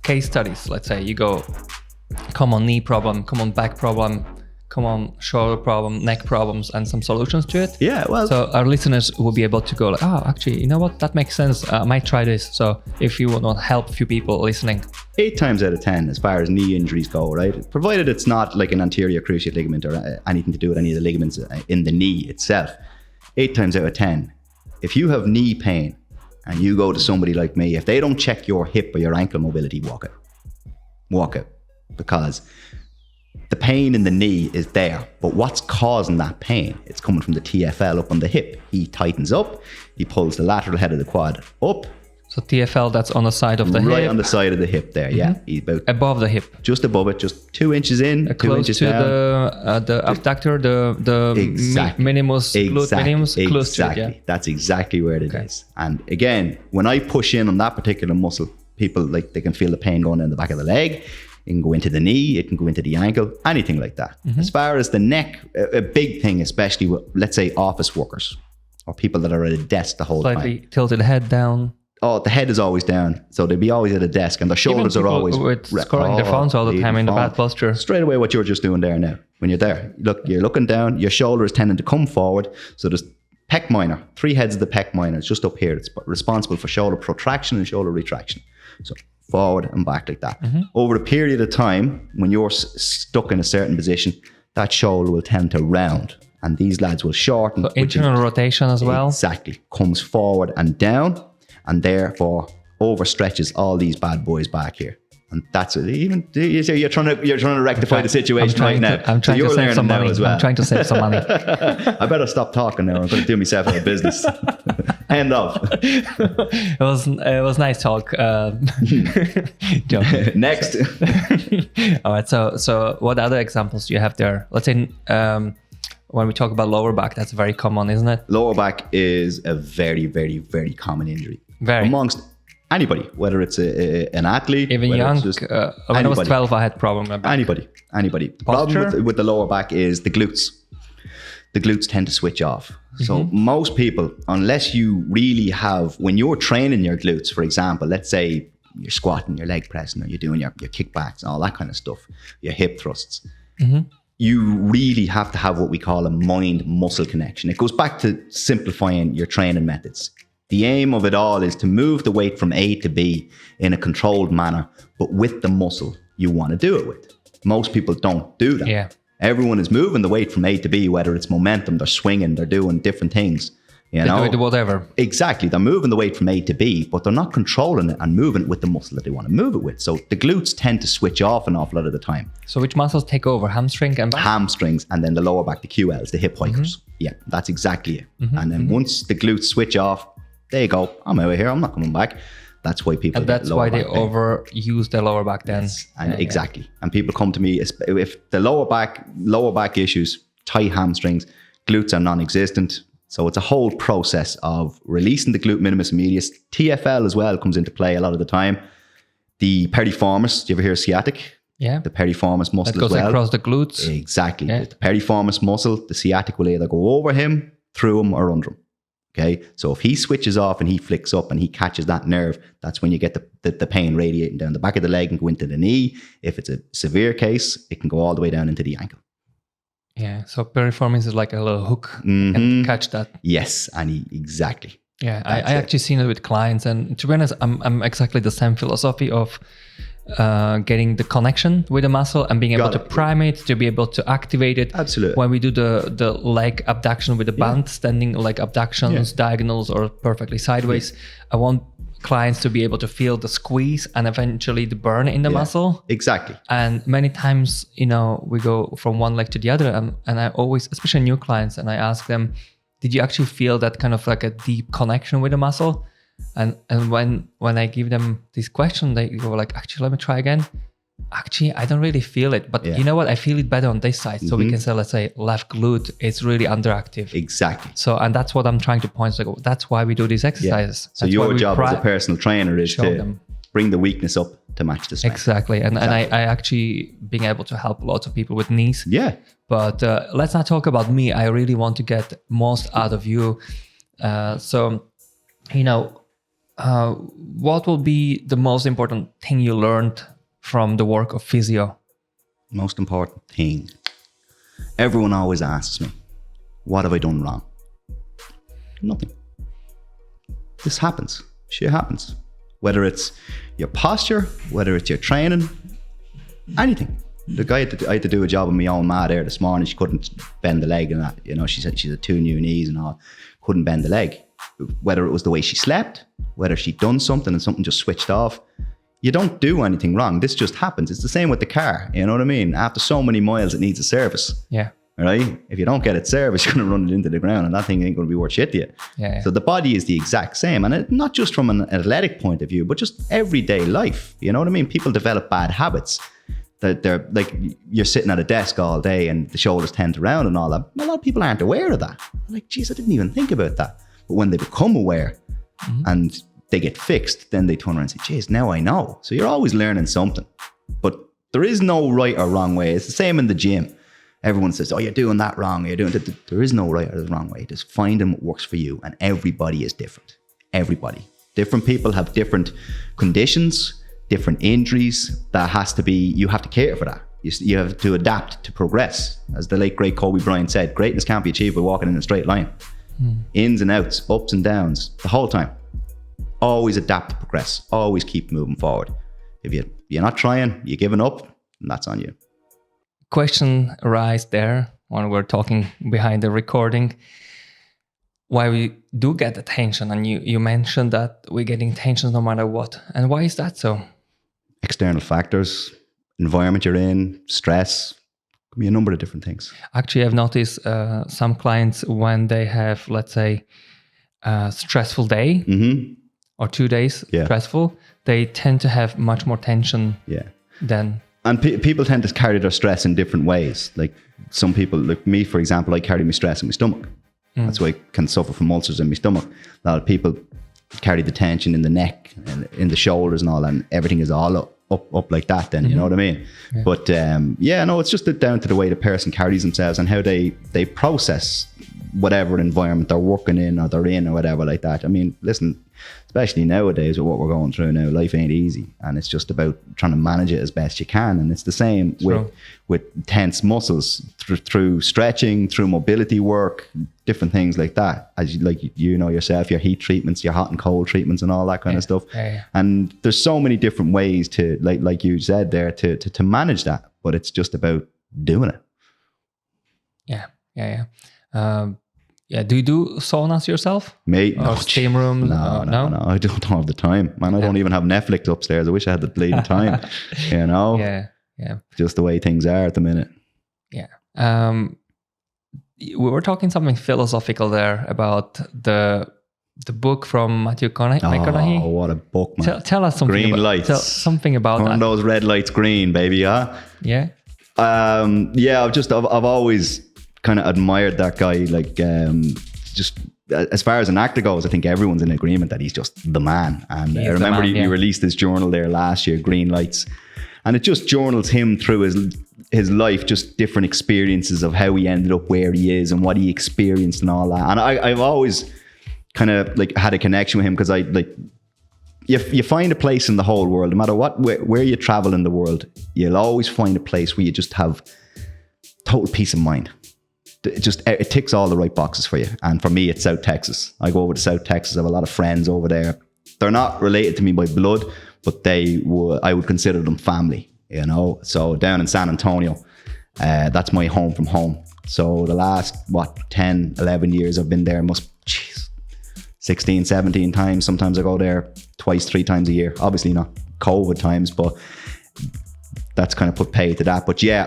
Speaker 2: case studies. Let's say you go, common knee problem, common back problem, common shoulder problem, neck problems, and some solutions to it.
Speaker 1: Yeah, well.
Speaker 2: So our listeners will be able to go like, oh, actually, you know what? That makes sense. I might try this. So if you want to help a few people listening.
Speaker 1: 8 times out of 10, as far as knee injuries go, right? Provided it's not like an anterior cruciate ligament or anything to do with any of the ligaments in the knee itself. 8 times out of 10, if you have knee pain and you go to somebody like me, if they don't check your hip or your ankle mobility, walk out. Walk out. Because the pain in the knee is there, but what's causing that pain? It's coming from the TFL up on the hip. He tightens up, he pulls the lateral head of the quad up.
Speaker 2: So TFL, that's on the side of the hip?
Speaker 1: Right on the side of the hip there, yeah. He's about
Speaker 2: above the hip.
Speaker 1: Just above it, just 2 inches in, 2 inches down.
Speaker 2: Close to the abductor, the minimus, glute minimus, close to it, yeah.
Speaker 1: That's exactly where it is. And again, when I push in on that particular muscle, people, like, they can feel the pain going down the back of the leg. It can go into the knee, it can go into the ankle, anything like that. As far as the neck, a big thing, especially with, let's say, office workers or people that are at a desk the whole time.
Speaker 2: Slightly tilted head down.
Speaker 1: Oh, the head is always down. So they'll be always at a desk and their shoulders are always...
Speaker 2: scrolling their phones all the time in the bad posture.
Speaker 1: Straight away what you're just doing there now. When you're there, you're looking down, your shoulder is tending to come forward. So there's pec minor, 3 heads of the pec minor. It's just up here. It's responsible for shoulder protraction and shoulder retraction. So forward and back like that. Over a period of time, when you're stuck in a certain position, that shoulder will tend to round and these lads will shorten.
Speaker 2: So internal rotation as well?
Speaker 1: Exactly. Comes forward and down and therefore overstretches all these bad boys back here. And that's it. Even you're trying to rectify the situation right now.
Speaker 2: I'm trying to save some money.
Speaker 1: Well.
Speaker 2: I'm trying to save some money.
Speaker 1: I better stop talking now. I'm going to do myself out of business. End of.
Speaker 2: It was nice talk.
Speaker 1: Next.
Speaker 2: All right. So what other examples do you have there? Let's say when we talk about lower back, that's very common, isn't it?
Speaker 1: Lower back is a very, very, very common injury.
Speaker 2: Very.
Speaker 1: Amongst anybody, whether it's an athlete,
Speaker 2: even young. When I was 12, I had problem with my back.
Speaker 1: Anybody. The problem with the lower back is the glutes. The glutes tend to switch off. So most people, unless you really have, when you're training your glutes, for example, let's say you're squatting, you're leg pressing, or you're doing your kickbacks and all that kind of stuff, your hip thrusts, you really have to have what we call a mind-muscle connection. It goes back to simplifying your training methods. The aim of it all is to move the weight from A to B in a controlled manner, but with the muscle you want to do it with. Most people don't do that.
Speaker 2: Yeah.
Speaker 1: Everyone is moving the weight from A to B, whether it's momentum, they're swinging, they're doing different things. They do it
Speaker 2: whatever.
Speaker 1: Exactly. They're moving the weight from A to B, but they're not controlling it and moving it with the muscle that they want to move it with. So the glutes tend to switch off an awful lot of the time.
Speaker 2: So which muscles take over? Hamstring and back?
Speaker 1: Hamstrings, and then the lower back, the QLs, the hip hikers. Yeah, that's exactly it. And then once the glutes switch off, there you go. I'm out of here. I'm not coming back. That's why people
Speaker 2: And that's
Speaker 1: get lower
Speaker 2: why they
Speaker 1: back pain.
Speaker 2: overuse their lower back then.
Speaker 1: Yes, and exactly. And people come to me if the lower back issues, tight hamstrings, glutes are non-existent. So it's a whole process of releasing the glute minimus medius. TFL as well comes into play a lot of the time. The piriformis, do you ever hear sciatic?
Speaker 2: Yeah.
Speaker 1: The piriformis muscle
Speaker 2: That goes
Speaker 1: as well.
Speaker 2: across the glutes.
Speaker 1: Exactly.
Speaker 2: Yeah.
Speaker 1: The piriformis muscle, the sciatic will either go over him, through him, or under him. Okay. So if he switches off and he flicks up and he catches that nerve, that's when you get the pain radiating down the back of the leg and go into the knee. If it's a severe case, it can go all the way down into the ankle.
Speaker 2: Yeah. So piriformis is like a little hook
Speaker 1: Mm-hmm.
Speaker 2: and catch that.
Speaker 1: Yes. And exactly.
Speaker 2: Yeah, I actually seen it with clients, and to be honest, I'm exactly the same philosophy of getting the connection with the muscle and being able to prime it, to be able to activate it.
Speaker 1: Absolutely.
Speaker 2: When we do the leg abduction with the band, standing leg abductions, diagonals or perfectly sideways, I want clients to be able to feel the squeeze and eventually the burn in the muscle.
Speaker 1: Exactly.
Speaker 2: And many times, we go from one leg to the other, and I always, especially new clients, and I ask them, did you actually feel that kind of like a deep connection with the muscle? And when I give them this question, they go like, actually, let me try again. Actually, I don't really feel it, but you know what? I feel it better on this side. So we can say, let's say left glute, it's really underactive.
Speaker 1: Exactly.
Speaker 2: So, and that's what I'm trying to point to. That's why we do these exercises.
Speaker 1: So
Speaker 2: That's
Speaker 1: your job as a personal trainer is to bring the weakness up to match the strength.
Speaker 2: Exactly. And I actually being able to help lots of people with knees.
Speaker 1: Yeah.
Speaker 2: But let's not talk about me. I really want to get most out of you. What will be the most important thing you learned from the work of physio?
Speaker 1: Most important thing. Everyone always asks me, what have I done wrong? Nothing. This happens. Shit happens. Whether it's your posture, whether it's your training, anything. The guy I had to do a job with my own ma there this morning. She couldn't bend the leg and that. She said she had 2 new knees and all. Couldn't bend the leg. Whether it was the way she slept, whether she'd done something and something just switched off. You don't do anything wrong. This just happens. It's the same with the car. You know what I mean? After so many miles, it neads a service.
Speaker 2: Yeah.
Speaker 1: Right? If you don't get it serviced, you're going to run it into the ground and that thing ain't going to be worth shit to you.
Speaker 2: Yeah.
Speaker 1: So the body is the exact same. And not just from an athletic point of view, but just everyday life. You know what I mean? People develop bad habits. That they're like, you're sitting at a desk all day and the shoulders tend to round and all that. A lot of people aren't aware of that. They're like, geez, I didn't even think about that. But when they become aware and they get fixed, then they turn around and say, geez, now I know. So you're always learning something. But there is no right or wrong way. It's the same in the gym. Everyone says, oh, you're doing that wrong. You're doing that. There is no right or wrong way. Just find what works for you. And everybody is different. Everybody. Different people have different conditions, different injuries. That has to be, you have to cater for that. You have to adapt to progress. As the late, great Kobe Bryant said, greatness can't be achieved by walking in a straight line. Ins and outs, ups and downs, the whole time. Always adapt to progress. Always keep moving forward. If you're not trying, you're giving up, and that's on you.
Speaker 2: Question arises there when we're talking behind the recording. Why we do get attention, and you mentioned that we're getting attention no matter what. And why is that so?
Speaker 1: External factors, environment you're in, stress. Could be a number of different things.
Speaker 2: Actually, I've noticed some clients when they have, let's say, a stressful day or 2 days stressful, they tend to have much more tension than...
Speaker 1: And people tend to carry their stress in different ways. Like some people, like me, for example, I carry my stress in my stomach. That's why I can suffer from ulcers in my stomach. A lot of people carry the tension in the neck and in the shoulders and all, and everything is all up like that then, you know what I mean? Yeah. But it's just down to the way the person carries themselves and how they process whatever environment they're working in or they're in or whatever like that. I mean, listen, especially nowadays with what we're going through now, life ain't easy, and it's just about trying to manage it as best you can. And it's the same with tense muscles through stretching, through mobility work, different things like that. As you know yourself, your heat treatments, your hot and cold treatments and all that kind of stuff. And there's so many different ways to, like you said there, to manage that, but it's just about doing it.
Speaker 2: Do you do saunas yourself?
Speaker 1: Mate,
Speaker 2: or steam rooms?
Speaker 1: No, I don't have the time, man. I don't even have Netflix upstairs. I wish I had the bleeding time. Just the way things are at the minute. We were talking something philosophical there about the
Speaker 2: the book from Matthew McConaughey.
Speaker 1: Oh, what a book, man.
Speaker 2: Tell us something
Speaker 1: Green
Speaker 2: about,
Speaker 1: lights.
Speaker 2: Tell something about
Speaker 1: Turn
Speaker 2: that.
Speaker 1: those red lights green, baby, huh?
Speaker 2: Yeah.
Speaker 1: I've always kind of admired that guy. Like, just as far as an actor goes, I think everyone's in agreement that he's just the man. And I remember he released his journal there last year, Green Lights, and it just journals him through his life, just different experiences of how he ended up where he is and what he experienced and all that. And I've always kind of like had a connection with him because you find a place in the whole world, no matter where you travel in the world, you'll always find a place where you just have total peace of mind. It ticks all the right boxes for you. And for me, it's South Texas. I go over to South Texas. I have a lot of friends over there. They're not related to me by blood, but I would consider them family, you know? So down in San Antonio, that's my home from home. So the last, 10, 11 years I've been there, 16, 17 times. Sometimes I go there twice, 3 times a year. Obviously not COVID times, but that's kind of put pay to that. But yeah,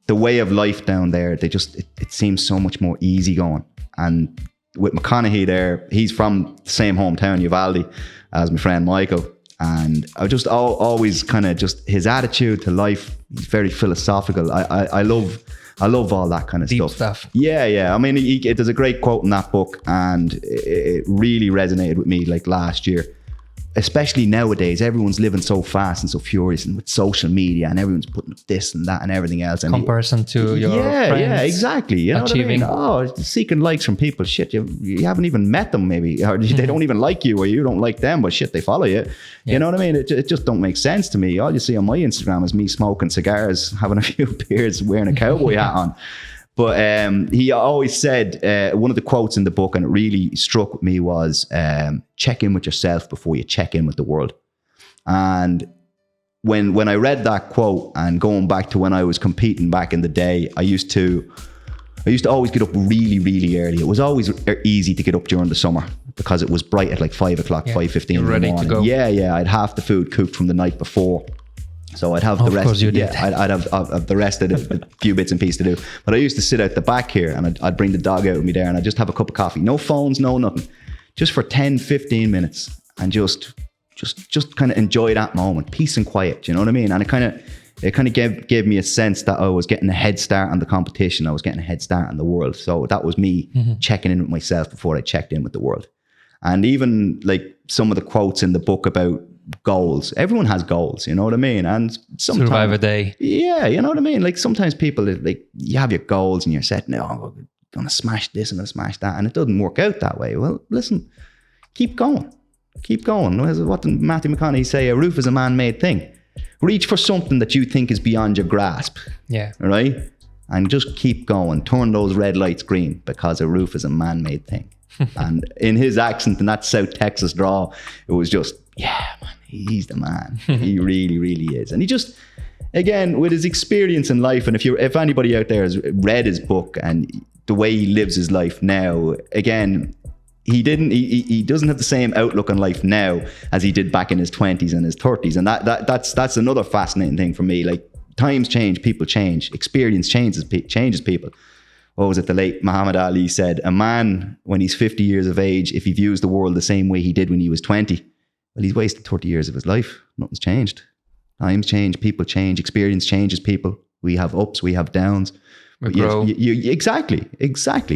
Speaker 1: the way of life down there, it seems so much more easygoing. And with McConaughey there, he's from the same hometown, Uvalde, as my friend Michael. And I just always kind of just his attitude to life, he's very philosophical. I love all that kind of
Speaker 2: deep stuff.
Speaker 1: Yeah. I mean, there's a great quote in that book, and it really resonated with me like last year. Especially nowadays, everyone's living so fast and so furious, and with social media, and everyone's putting up this and that and everything else. And
Speaker 2: comparison to your friends.
Speaker 1: Yeah, exactly. You know
Speaker 2: achieving.
Speaker 1: What I mean? Oh, seeking likes from people. Shit, you haven't even met them, maybe, or they don't even like you, or you don't like them, but shit, they follow you. Yeah. You know what I mean? It just don't make sense to me. All you see on my Instagram is me smoking cigars, having a few beers, wearing a cowboy hat on. But he always said, one of the quotes in the book, and it really struck with me, was check in with yourself before you check in with the world. And when I read that quote, and going back to when I was competing back in the day, I used to always get up really, really early. It was always easy to get up during the summer because it was bright at like 5 o'clock, 5:15 in the morning.
Speaker 2: To go.
Speaker 1: Yeah. I'd half the food cooked from the night before. So I'd have the rest. Of course you did. I'd have the rest of the few bits and pieces to do. But I used to sit out the back here, and I'd bring the dog out with me there, and I'd just have a cup of coffee. No phones, no nothing. Just for 10, 15 minutes, and just kind of enjoy that moment. Peace and quiet, you know what I mean? And it kind of gave me a sense that I was getting a head start on the competition. I was getting a head start on the world. So that was me checking in with myself before I checked in with the world. And even like some of the quotes in the book about goals. Everyone has goals, you know what I mean? And sometimes
Speaker 2: survive a day.
Speaker 1: Yeah, you know what I mean? Like sometimes people, like, you have your goals and you're set, no, I'm going to smash this and I'm going to smash that. And it doesn't work out that way. Well, listen, keep going. Keep going. What did Matthew McConaughey say? A roof is a man-made thing. Reach for something that you think is beyond your grasp.
Speaker 2: Yeah.
Speaker 1: Right? And just keep going. Turn those red lights green, because a roof is a man-made thing. And in his accent and that South Texas drawl, it was just, yeah, man, he's the man. He really, really is. And he just, again, with his experience in life, and if anybody out there has read his book and the way he lives his life now, again, he doesn't have the same outlook on life now as he did back in his 20s and his 30s. And that's another fascinating thing for me. Like, times change, people change, experience changes people. What was it, the late Muhammad Ali said, a man, when he's 50 years of age, if he views the world the same way he did when he was 20, well, he's wasted 30 years of his life. Nothing's changed. Times change, people change, experience changes people. We have ups, we have downs.
Speaker 2: We grow.
Speaker 1: Exactly.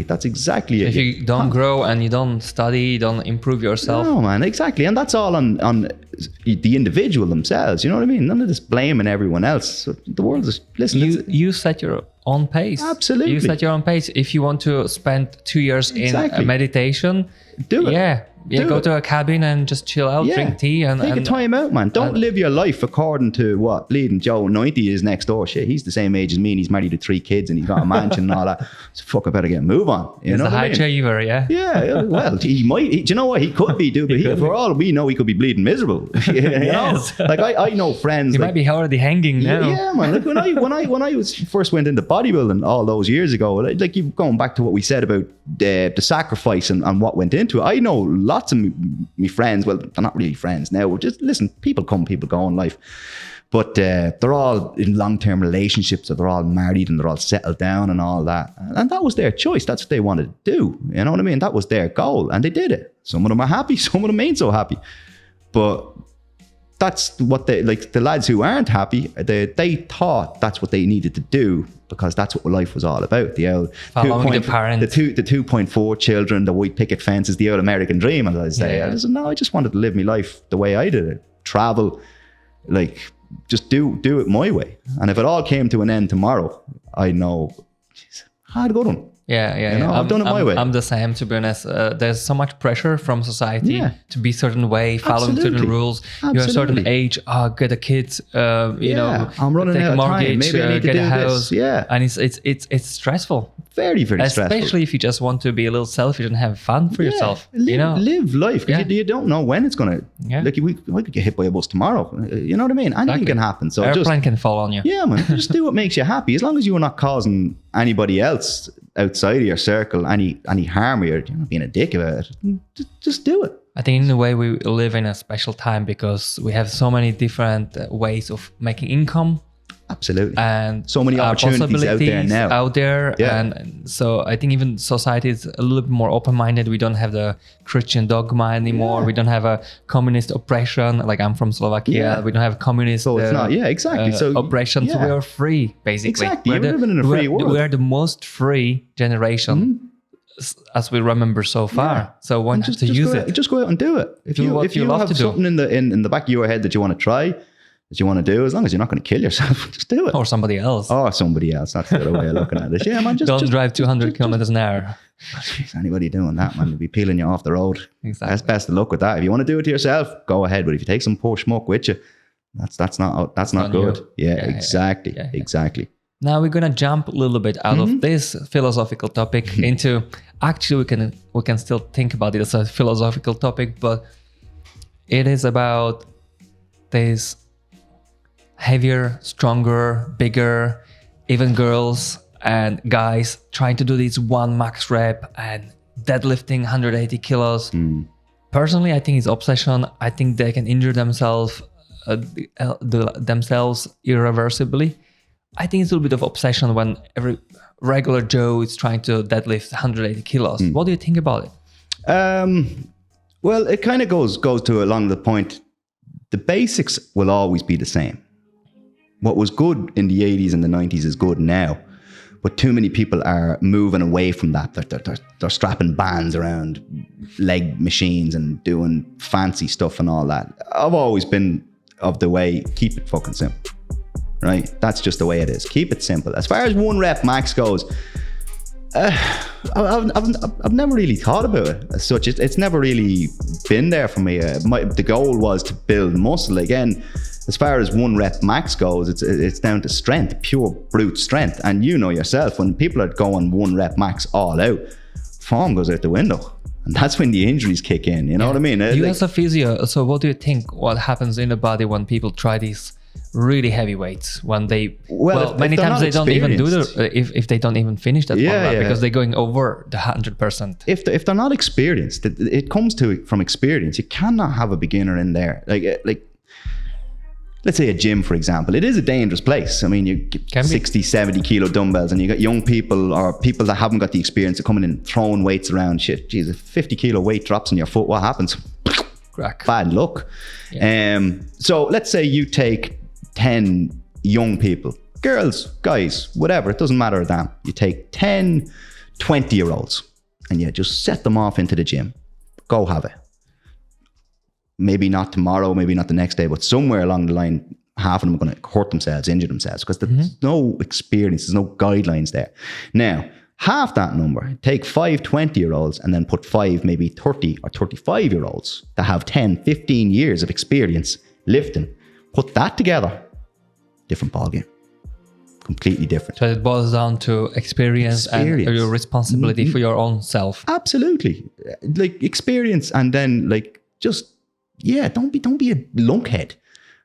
Speaker 1: That's exactly it.
Speaker 2: If you don't grow and you don't study, you don't improve yourself.
Speaker 1: No, man, exactly. And that's all on the individual themselves. You know what I mean? None of this blaming everyone else. So the world is, listen.
Speaker 2: You set your own pace.
Speaker 1: Absolutely.
Speaker 2: You set your own pace. If you want to spend 2 years in a meditation,
Speaker 1: do it.
Speaker 2: Yeah, go to a cabin and just chill out, drink tea. And
Speaker 1: take a time out, man. Don't live your life according to what Bleeding Joe 90 is next door. Shit, he's the same age as me, and he's married to 3 kids, and he's got a mansion and all that. So fuck, I better get a move on. You
Speaker 2: he's
Speaker 1: know
Speaker 2: a high achiever, yeah?
Speaker 1: Yeah, well, he might. Do you know what? He could be, dude. But for all we know, he could be bleeding miserable. You know? Like, I know friends.
Speaker 2: He might be already hanging now.
Speaker 1: Yeah, man. Like when I first went into bodybuilding all those years ago, like, you going back to what we said about the sacrifice and what went into it. I know lots of me friends, well, they're not really friends now. Just listen, people come, people go in life. But they're all in long-term relationships, or they're all married and they're all settled down and all that. And that was their choice. That's what they wanted to do. You know what I mean? That was their goal, and they did it. Some of them are happy, some of them ain't so happy. But that's what they, like the lads who aren't happy, they thought that's what they needed to do, because that's what life was all about. The old
Speaker 2: following the parents.
Speaker 1: The 2.4 children, the white picket fence is the old American dream, as I say. I said, no, I just wanted to live my life the way I did it. Travel, like, just do it my way. And if it all came to an end tomorrow, I know, geez, hard good one.
Speaker 2: I've
Speaker 1: done it my way.
Speaker 2: I'm the same, to be honest. There's so much pressure from society to be certain way, following certain rules. You're a certain age, get a kid, you know,
Speaker 1: I'm running
Speaker 2: take
Speaker 1: out
Speaker 2: a
Speaker 1: of
Speaker 2: mortgage,
Speaker 1: time. Maybe I need to
Speaker 2: get
Speaker 1: do
Speaker 2: a house.
Speaker 1: this.
Speaker 2: And it's stressful.
Speaker 1: Very, very stressful.
Speaker 2: Especially if you just want to be a little selfish and have fun for yourself.
Speaker 1: Live life. Because you don't know when it's going to, like, we could get hit by a bus tomorrow. You know what I mean? Anything can happen. So
Speaker 2: airplane can fall on you.
Speaker 1: Yeah, man. Just do what makes you happy. As long as you're not causing anybody else outside of your circle any harm, or you're not being a dick about it, just do it.
Speaker 2: I think in a way we live in a special time, because we have so many different ways of making income.
Speaker 1: Absolutely.
Speaker 2: And
Speaker 1: so many opportunities out there now.
Speaker 2: And so I think even society is a little bit more open-minded. We don't have the Christian dogma anymore. We don't have a communist oppression. Like, I'm from Slovakia. We don't have communist
Speaker 1: so it's not, exactly. So
Speaker 2: oppression. So we are free, basically.
Speaker 1: Exactly. We're living in a free world.
Speaker 2: We are the most free generation as we remember so far. So why not to use it?
Speaker 1: Just go out and do it. If you have something in the back of your head that you want to try, that you want to do, as long as you're not going to kill yourself, just do it.
Speaker 2: Or somebody else.
Speaker 1: That's the other way of looking at it. Yeah, man,
Speaker 2: don't drive 200 kilometers an hour.
Speaker 1: Jeez, anybody doing that, man, to be peeling you off the road.
Speaker 2: Exactly.
Speaker 1: That's best of luck with that. If you want to do it to yourself, go ahead. But if you take some poor schmuck with you, that's not good. Exactly.
Speaker 2: Now we're gonna jump a little bit out of this philosophical topic into, actually we can still think about it as a philosophical topic, but it is about this heavier, stronger, bigger, even girls and guys trying to do this one max rep and deadlifting 180 kilos. Personally, I think it's obsession. I think they can injure themselves irreversibly. I think it's a little bit of obsession when every regular Joe is trying to deadlift 180 kilos. What do you think about it?
Speaker 1: Well, it kind of goes to along the point. The basics will always be the same. What was good in the 80s and the 90s is good now, but too many people are moving away from that. They're strapping bands around leg machines and doing fancy stuff and all that. I've always been of the way, keep it fucking simple, right? That's just the way it is. Keep it simple. As far as one rep max goes, I've never really thought about it as such. It's never really been there for me. The goal was to build muscle. Again, as far as one rep max goes, it's down to strength, pure brute strength. And you know yourself, when people are going one rep max all out, form goes out the window. And that's when the injuries kick in. You know what I mean?
Speaker 2: You as a physio, so what do you think? What happens in the body when people try these really heavy weights? When they many times they don't even do if they don't even finish that one rep because they're going over the 100%.
Speaker 1: If they're not experienced, it comes from experience. You cannot have a beginner in there. Like let's say a gym, for example. It is a dangerous place. I mean, you get 60, 70 kilo dumbbells and you got young people or people that haven't got the experience of coming in throwing weights around. Shit, geez, if 50 kilo weight drops on your foot, what happens?
Speaker 2: Crack.
Speaker 1: Bad luck. So let's say you take 10 young people, girls, guys, whatever, it doesn't matter a damn. You take 10 20-year-olds and you just set them off into the gym. Go have it. Maybe not tomorrow, maybe not the next day, but somewhere along the line, half of them are going to hurt themselves, injure themselves, because there's no experience, there's no guidelines there. Now, half that number, take 5 20-year-olds and then put 5 maybe 30 or 35-year-olds that have 10, 15 years of experience lifting. Put that together, different ballgame. Completely different.
Speaker 2: So it boils down to experience. And your responsibility for your own self.
Speaker 1: Absolutely. Like experience, and then like just don't be a lunkhead.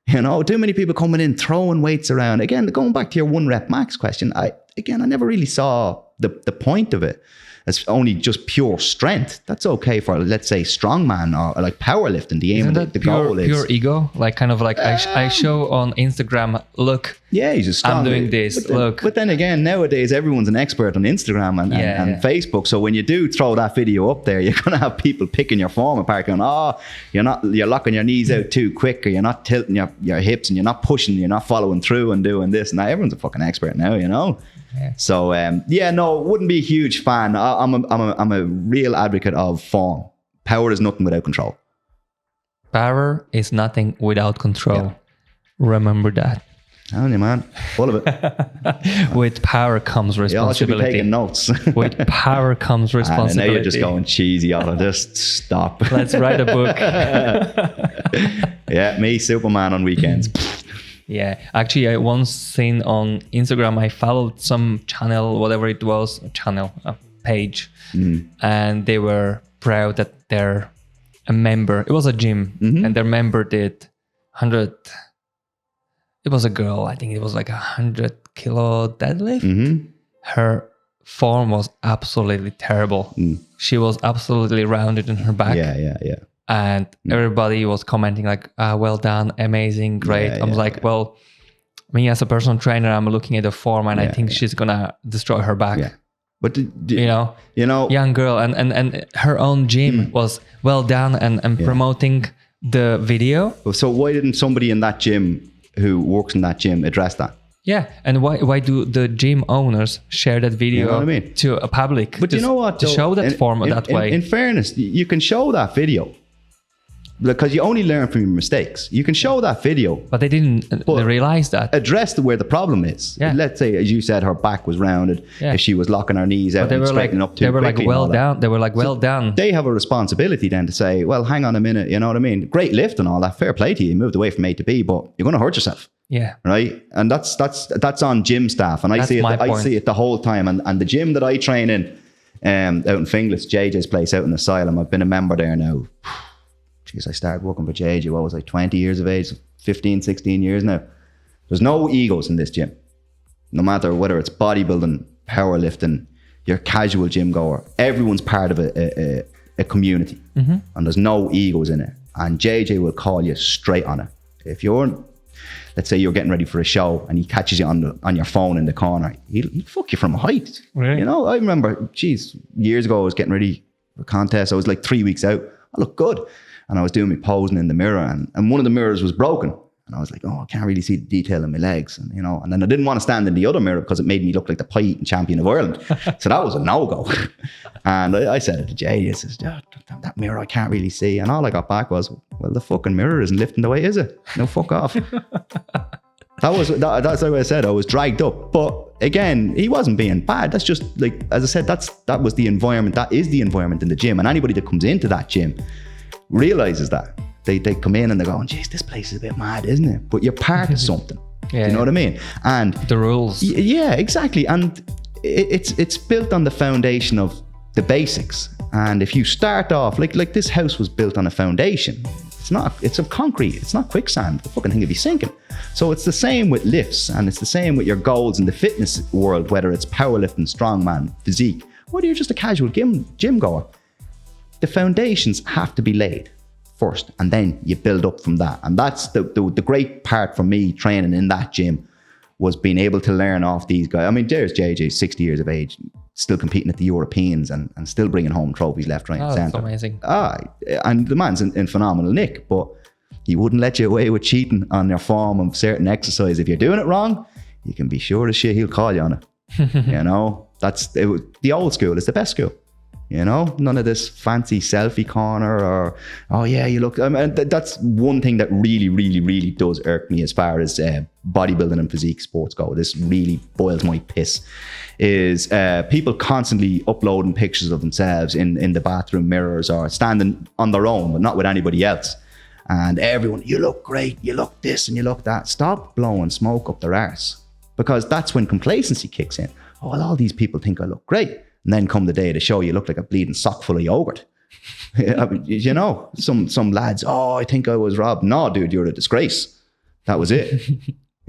Speaker 1: You know, too many people coming in throwing weights around. Again, going back to your one rep max question, I never really saw the point of it is only just pure strength. That's okay for, let's say, strongman or like powerlifting. The aim
Speaker 2: Isn't
Speaker 1: of
Speaker 2: that
Speaker 1: the goal is
Speaker 2: pure ego? Like kind of like I show on Instagram, look,
Speaker 1: yeah, he's just strong.
Speaker 2: I'm doing this.
Speaker 1: But then again, nowadays everyone's an expert on Instagram and Facebook. So when you do throw that video up there, you're gonna have people picking your form apart, going, "Oh, you're locking your knees out too quick, or you're not tilting your hips, and you're not pushing, you're not following through and doing this." Now everyone's a fucking expert now, you know. Yeah. So no, wouldn't be a huge fan. I'm a real advocate of form. Power is nothing without control.
Speaker 2: Power is nothing without control. Yeah. Remember that.
Speaker 1: Telling you, man, full of it.
Speaker 2: With power comes responsibility.
Speaker 1: You all should be taking notes.
Speaker 2: With power comes responsibility.
Speaker 1: I know you're just going cheesy, Otto. Just stop.
Speaker 2: Let's write a book.
Speaker 1: Yeah, me, Superman on weekends.
Speaker 2: Yeah, actually, I once seen on Instagram, I followed some channel, whatever it was, a page, and they were proud that they're a member. It was a gym, and their member did 100. It was a girl, I think it was like 100 kilo deadlift. Her form was absolutely terrible. She was absolutely rounded in her back.
Speaker 1: Yeah.
Speaker 2: And everybody was commenting like, well done, amazing, great. I was like, well, me as a personal trainer, I'm looking at the form and I think she's going to destroy her back. Yeah.
Speaker 1: But
Speaker 2: you know, young girl and her own gym was well done and promoting the video.
Speaker 1: So why didn't somebody in that gym who works in that gym address that?
Speaker 2: Yeah, and why do the gym owners share that video to a public?
Speaker 1: But you know what?
Speaker 2: To show that form that way.
Speaker 1: In fairness, you can show that video because you only learn from your mistakes. You can show that video.
Speaker 2: But they didn't realize that.
Speaker 1: Address where the problem is. Yeah. Let's say, as you said, her back was rounded. Yeah. If she was locking her knees out and straightening up too quickly.
Speaker 2: They were like, well done. They were like, well done.
Speaker 1: They have a responsibility then to say, well, hang on a minute. You know what I mean? Great lift and all that. Fair play to you. You moved away from A to B, but you're going to hurt yourself.
Speaker 2: Yeah.
Speaker 1: Right. And that's on gym staff. And I see it the whole time. And the gym that I train in out in Finglas, JJ's place out in Asylum, I've been a member there now. Jeez, I started working for JJ, I was like 20 years of age, 15, 16 years now. There's no egos in this gym. No matter whether it's bodybuilding, powerlifting, you're a casual gym goer. Everyone's part of a community. And there's no egos in it. And JJ will call you straight on it. If you're, let's say you're getting ready for a show and he catches you on your phone in the corner, he'll fuck you from a height. Really? You know, I remember, years ago I was getting ready for a contest. I was like 3 weeks out. I looked good. And I was doing my posing in the mirror and one of the mirrors was broken. And I was like, I can't really see the detail in my legs. And, you know, and then I didn't want to stand in the other mirror because it made me look like the pie eating champion of Ireland. So that was a no-go. And I said it to Jay, that mirror I can't really see. And all I got back was, well, the fucking mirror isn't lifting the way, is it? No, fuck off. That's like I said, I was dragged up. But again, he wasn't being bad. That's just like, as I said, that was the environment. That is the environment in the gym. And anybody that comes into that gym realizes that. They come in and they're going, geez, this place is a bit mad, isn't it? But you're part of something. Yeah. You know what I mean? And
Speaker 2: the rules.
Speaker 1: Yeah, exactly. And it's built on the foundation of the basics. And if you start off, like this house was built on a foundation. It's of concrete. It's not quicksand. The fucking thing would be sinking. So it's the same with lifts, and it's the same with your goals in the fitness world, whether it's powerlifting, strongman, physique, whether you're just a casual gym goer. The foundations have to be laid first, and then you build up from that. And that's the great part for me training in that gym, was being able to learn off these guys. I mean, there's JJ, 60 years of age, still competing at the Europeans and still bringing home trophies left, right, and centre.
Speaker 2: That's amazing.
Speaker 1: And the man's in phenomenal nick, but he wouldn't let you away with cheating on your form of certain exercise. If you're doing it wrong, you can be sure as shit he'll call you on it. You know, the old school is the best school. You know, none of this fancy selfie corner or, oh yeah, you look. I mean, that's one thing that really, really, really does irk me as far as bodybuilding and physique sports go. This really boils my piss. Is people constantly uploading pictures of themselves in the bathroom mirrors or standing on their own, but not with anybody else. And everyone, you look great, you look this and you look that. Stop blowing smoke up their arse, because that's when complacency kicks in. Oh, well, all these people think I look great. And then come the day of the show, you look like a bleeding sock full of yogurt. You know, some lads, oh, I think I was robbed. No, dude, you're a disgrace. That was it.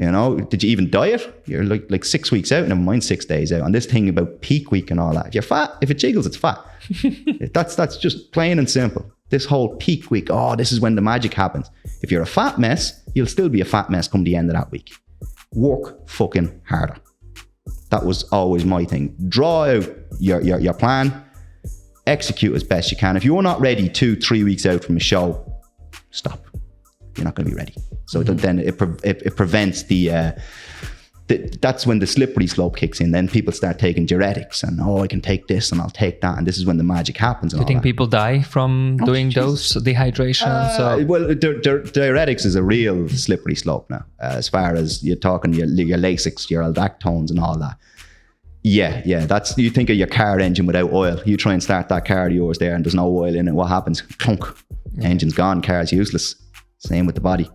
Speaker 1: You know, did you even diet? You're like 6 weeks out, never mind 6 days out. And this thing about peak week and all that. If you're fat, if it jiggles, it's fat. That's just plain and simple. This whole peak week, this is when the magic happens. If you're a fat mess, you'll still be a fat mess come the end of that week. Work fucking harder. That was always my thing. Draw out your plan, execute as best you can. If you're not ready 2-3 weeks out from a show, stop. You're not going to be ready. So then it prevents that's when the slippery slope kicks in. Then people start taking diuretics and, I can take this and I'll take that. And this is when the magic happens.
Speaker 2: Do you think people die from doing those dehydration?
Speaker 1: Well, diuretics is a real slippery slope now. As far as you're talking your Lasix, your Abductones and all that. Yeah. That's, you think of your car engine without oil. You try and start that car of yours there and there's no oil in it. What happens? Clunk. Engine's gone, car's useless. Same with the body.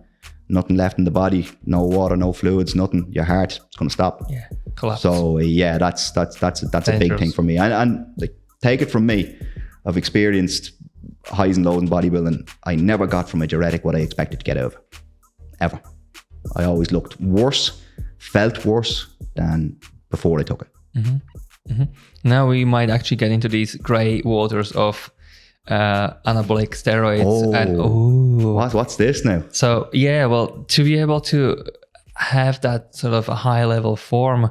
Speaker 1: Nothing left in the body, no water, no fluids, nothing. Your heart is going to stop.
Speaker 2: Yeah, collapse.
Speaker 1: So that's a big thing for me. And like, take it from me, I've experienced highs and lows in bodybuilding. I never got from a diuretic what I expected to get out of it, ever. I always looked worse, felt worse than before I took it.
Speaker 2: Now we might actually get into these grey waters of anabolic steroids.
Speaker 1: What's this now?
Speaker 2: So to be able to have that sort of a high level form,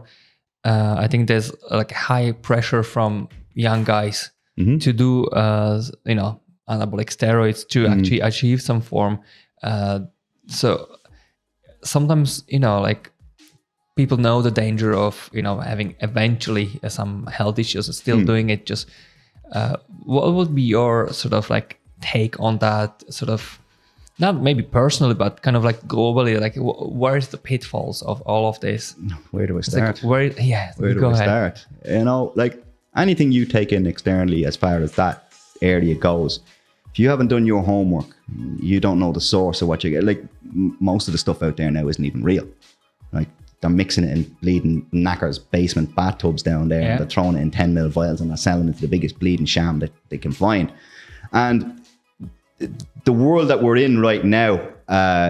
Speaker 2: I think there's like high pressure from young guys to do anabolic steroids to actually achieve some form. So sometimes like people know the danger of having eventually some health issues, still doing it. Just what would be your sort of like take on that, sort of not maybe personally but kind of like globally, like where's the pitfalls of all of this?
Speaker 1: Where do I start?
Speaker 2: Where do I
Speaker 1: start? Like anything you take in externally as far as that area goes, if you haven't done your homework, you don't know the source of what you get. Like most of the stuff out there now isn't even real. Like they're mixing it in bleeding knackers basement bathtubs down there, and they're throwing it in 10 ml vials and they're selling it to the biggest bleeding sham that they can find. And the world that we're in right now,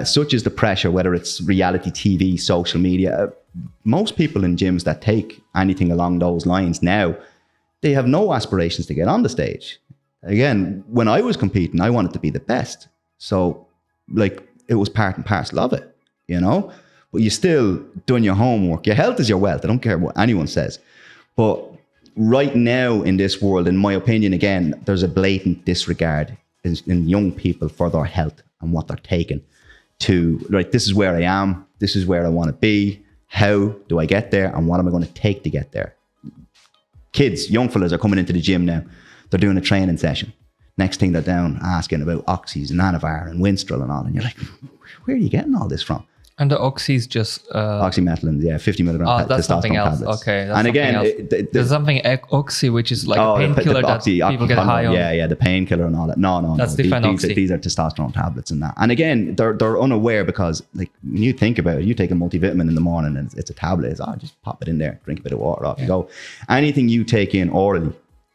Speaker 1: such as the pressure, whether it's reality TV, social media, most people in gyms that take anything along those lines now, they have no aspirations to get on the stage. Again, when I was competing, I wanted to be the best. So like it was part and parcel of it, but you still doing your homework. Your health is your wealth. I don't care what anyone says. But right now in this world, in my opinion, again, there's a blatant disregard in young people for their health and what they're taking to, like, this is where I am. This is where I want to be. How do I get there? And what am I going to take to get there? Kids, young fellas are coming into the gym now. They're doing a training session. Next thing they're down asking about oxys and Anavar and Winstrol and all. And you're like, where are you getting all this from?
Speaker 2: And the oxys just...
Speaker 1: oxymethyl, 50 milligram
Speaker 2: that's something else.
Speaker 1: Tablets.
Speaker 2: Okay.
Speaker 1: And again...
Speaker 2: there's something oxy, which is like a painkiller that people get high on.
Speaker 1: Yeah, the painkiller and all that. No.
Speaker 2: That's different oxy.
Speaker 1: These are testosterone tablets and that. And again, they're unaware because, like, when you think about it, you take a multivitamin in the morning and it's a tablet. It's, just pop it in there, drink a bit of water, off you go. Anything you take in orally...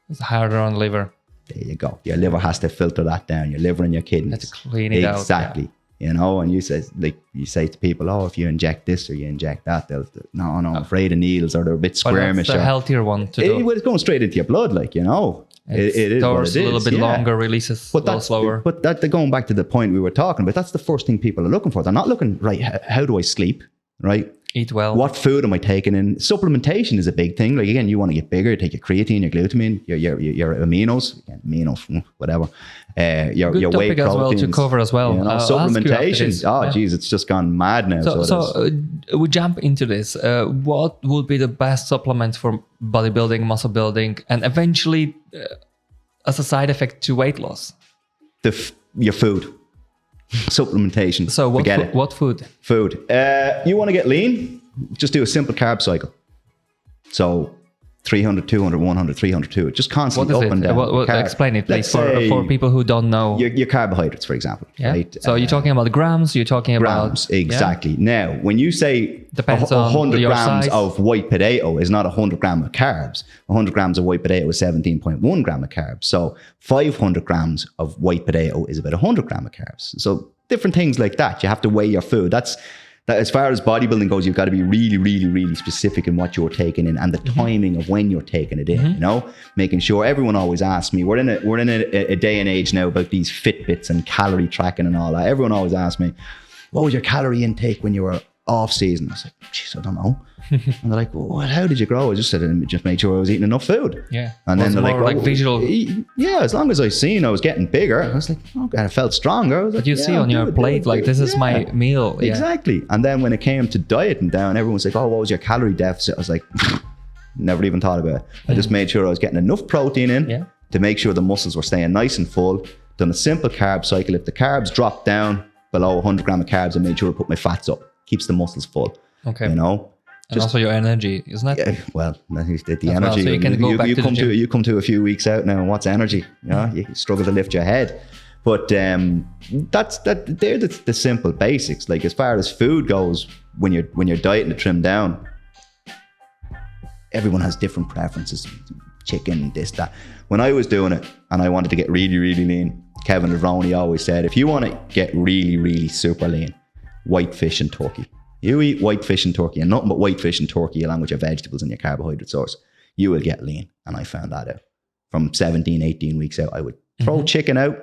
Speaker 2: it's harder on the liver.
Speaker 1: There you go. Your liver has to filter that down. Your liver and your kidneys.
Speaker 2: Let's clean it out.
Speaker 1: Exactly. And you say to people, if you inject this or you inject that, no, I'm afraid of needles, or they're a bit squirmish.
Speaker 2: That's the healthier one to do.
Speaker 1: It's going straight into your blood, it is what it is.
Speaker 2: A little bit longer, releases a little slower.
Speaker 1: But going back to the point we were talking about, that's the first thing people are looking for. They're not looking, right, how do I sleep, right?
Speaker 2: Eat well.
Speaker 1: What food am I taking in? Supplementation is a big thing. Like, again, you want to get bigger, take your creatine, your glutamine, your aminos, whatever. Your whey proteins.
Speaker 2: As well to cover as well.
Speaker 1: Supplementation. Geez, it's just gone mad now.
Speaker 2: So we jump into this. What would be the best supplements for bodybuilding, muscle building, and eventually as a side effect to weight loss?
Speaker 1: Your food. Supplementation.
Speaker 2: So what food?
Speaker 1: Food. You want to get lean? Just do a simple carb cycle. So 300, 200, 100, 300, 200. Just constantly up and down.
Speaker 2: Explain it, please, for people who don't know.
Speaker 1: Your carbohydrates, for example.
Speaker 2: Yeah.
Speaker 1: Right?
Speaker 2: So you're talking about grams, you're talking
Speaker 1: grams,
Speaker 2: about...
Speaker 1: exactly. Yeah. Now, when you say
Speaker 2: depends
Speaker 1: 100
Speaker 2: on
Speaker 1: grams
Speaker 2: size.
Speaker 1: of white potato is not 100 grams of carbs. 100 grams of white potato is 17.1 gram of carbs. So 500 grams of white potato is about 100 grams of carbs. So different things like that. You have to weigh your food. that as far as bodybuilding goes, you've got to be really, really, really specific in what you're taking in and the timing of when you're taking it in, you know, making sure. Everyone always asks me, we're in a day and age now about these Fitbits and calorie tracking and all that. Everyone always asks me, what was your calorie intake when you were off season? I was like, jeez, I don't know. And they're like, well, how did you grow? I just said, just made sure I was eating enough food.
Speaker 2: Yeah.
Speaker 1: And then they're like,
Speaker 2: visual.
Speaker 1: Yeah, as long as I seen I was getting bigger, I was like, okay, I felt stronger. I was like,
Speaker 2: but you see on your plate, like, this is my meal. Yeah.
Speaker 1: Exactly. And then when it came to dieting down, everyone's like, oh, what was your calorie deficit? I was like, never even thought about it. I just made sure I was getting enough protein in to make sure the muscles were staying nice and full. Done a simple carb cycle. If the carbs dropped down below 100 grams of carbs, I made sure I put my fats up. Keeps the muscles full. Okay. You know?
Speaker 2: And also your energy, isn't it?
Speaker 1: Yeah, well, the energy. Well, so you can go back to the gym. You come to a few weeks out now, and what's energy? You know, you struggle to lift your head. But they're the simple basics. Like, as far as food goes, when you're dieting to trim down, everyone has different preferences. Chicken, this, that. When I was doing it and I wanted to get really, really lean, Kevin Levrone always said, if you want to get really, really super lean, white fish and turkey. You eat white fish and turkey and nothing but white fish and turkey along with your vegetables and your carbohydrate source, you will get lean. And I found that out. From 17, 18 weeks out, I would throw chicken out,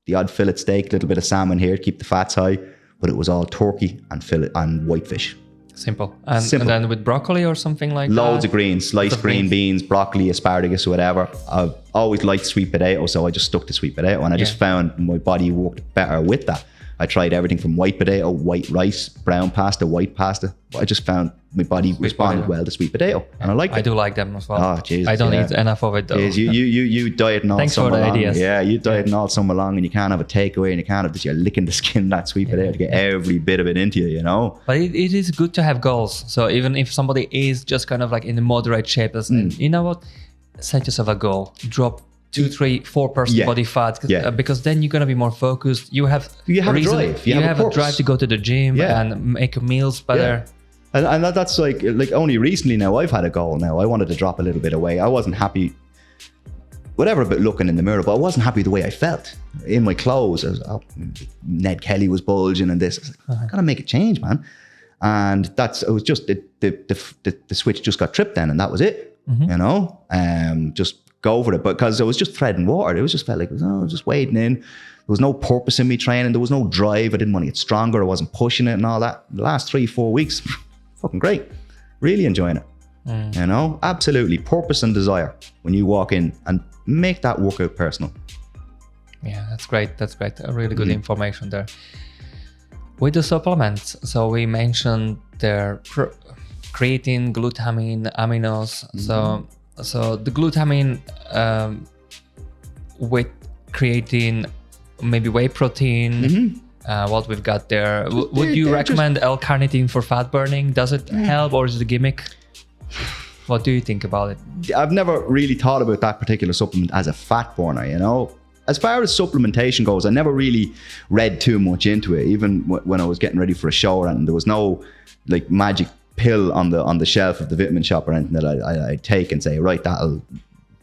Speaker 1: the odd fillet steak, a little bit of salmon here to keep the fats high, but it was all turkey and fillet and white fish.
Speaker 2: Simple. And then with broccoli or something like
Speaker 1: Loads of greens, sliced green beans, broccoli, asparagus, whatever. I've always liked sweet potato, so I just stuck to sweet potato, and I just found my body worked better with that. I tried everything from white potato, white rice, brown pasta, white pasta. I just found my body responded well to sweet potato, and I liked it.
Speaker 2: I do like them as well.
Speaker 1: Oh, Jesus,
Speaker 2: I don't eat enough of it though.
Speaker 1: You dieting all summer long.
Speaker 2: Ideas.
Speaker 1: Yeah, you dieting all summer long, and you can't have a takeaway, and you can't have this. You're licking the skin of that sweet potato to get every bit of it into you, you know.
Speaker 2: But it is good to have goals. So even if somebody is just kind of like in a moderate shape, you know what, set yourself a goal. Drop 2, 3, 4% body fat, because then you're gonna be more focused. You have
Speaker 1: a drive. You have
Speaker 2: a drive to go to the gym and make meals better.
Speaker 1: Yeah. And that's like only recently now I've had a goal now. I wanted to drop a little bit of weight. I wasn't happy, whatever, about looking in the mirror, but I wasn't happy the way I felt in my clothes. Ned Kelly was bulging and this. I was like, I gotta make a change, man. And it was just the switch just got tripped then, and that was it. You know, just go for it, because I was just treading water. It was just felt like, I was just wading in. There was no purpose in me training. There was no drive. I didn't want to get stronger. I wasn't pushing it and all that. The last 3-4 weeks, fucking great. Really enjoying it. You know, absolutely. Purpose and desire when you walk in, and make that workout personal. Yeah,
Speaker 2: that's great. That's great. Really good information there. With the supplements, so we mentioned their creatine, glutamine, aminos. So the glutamine with creatine, maybe whey protein, what we've got there. Would you recommend L-carnitine for fat burning? Does it help, or is it a gimmick? What do you think about it?
Speaker 1: I've never really thought about that particular supplement as a fat burner, you know. As far as supplementation goes, I never really read too much into it, even when I was getting ready for a show, and there was no like magic pill on the shelf of the vitamin shop or anything that I take and say, right,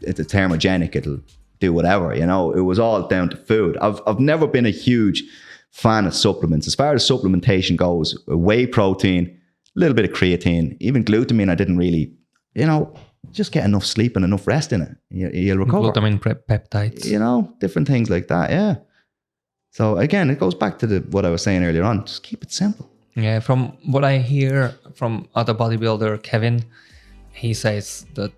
Speaker 1: it's a thermogenic, it'll do whatever, you know. It was all down to food. I've never been a huge fan of supplements. As far as supplementation goes, whey protein, a little bit of creatine, even glutamine, I didn't really, you know, just get enough sleep and enough rest in it. You'll recover.
Speaker 2: Glutamine peptides.
Speaker 1: You know, different things like that, yeah. So again, it goes back to what I was saying earlier on. Just keep it simple.
Speaker 2: Yeah, from what I hear from other bodybuilder, Kevin, he says that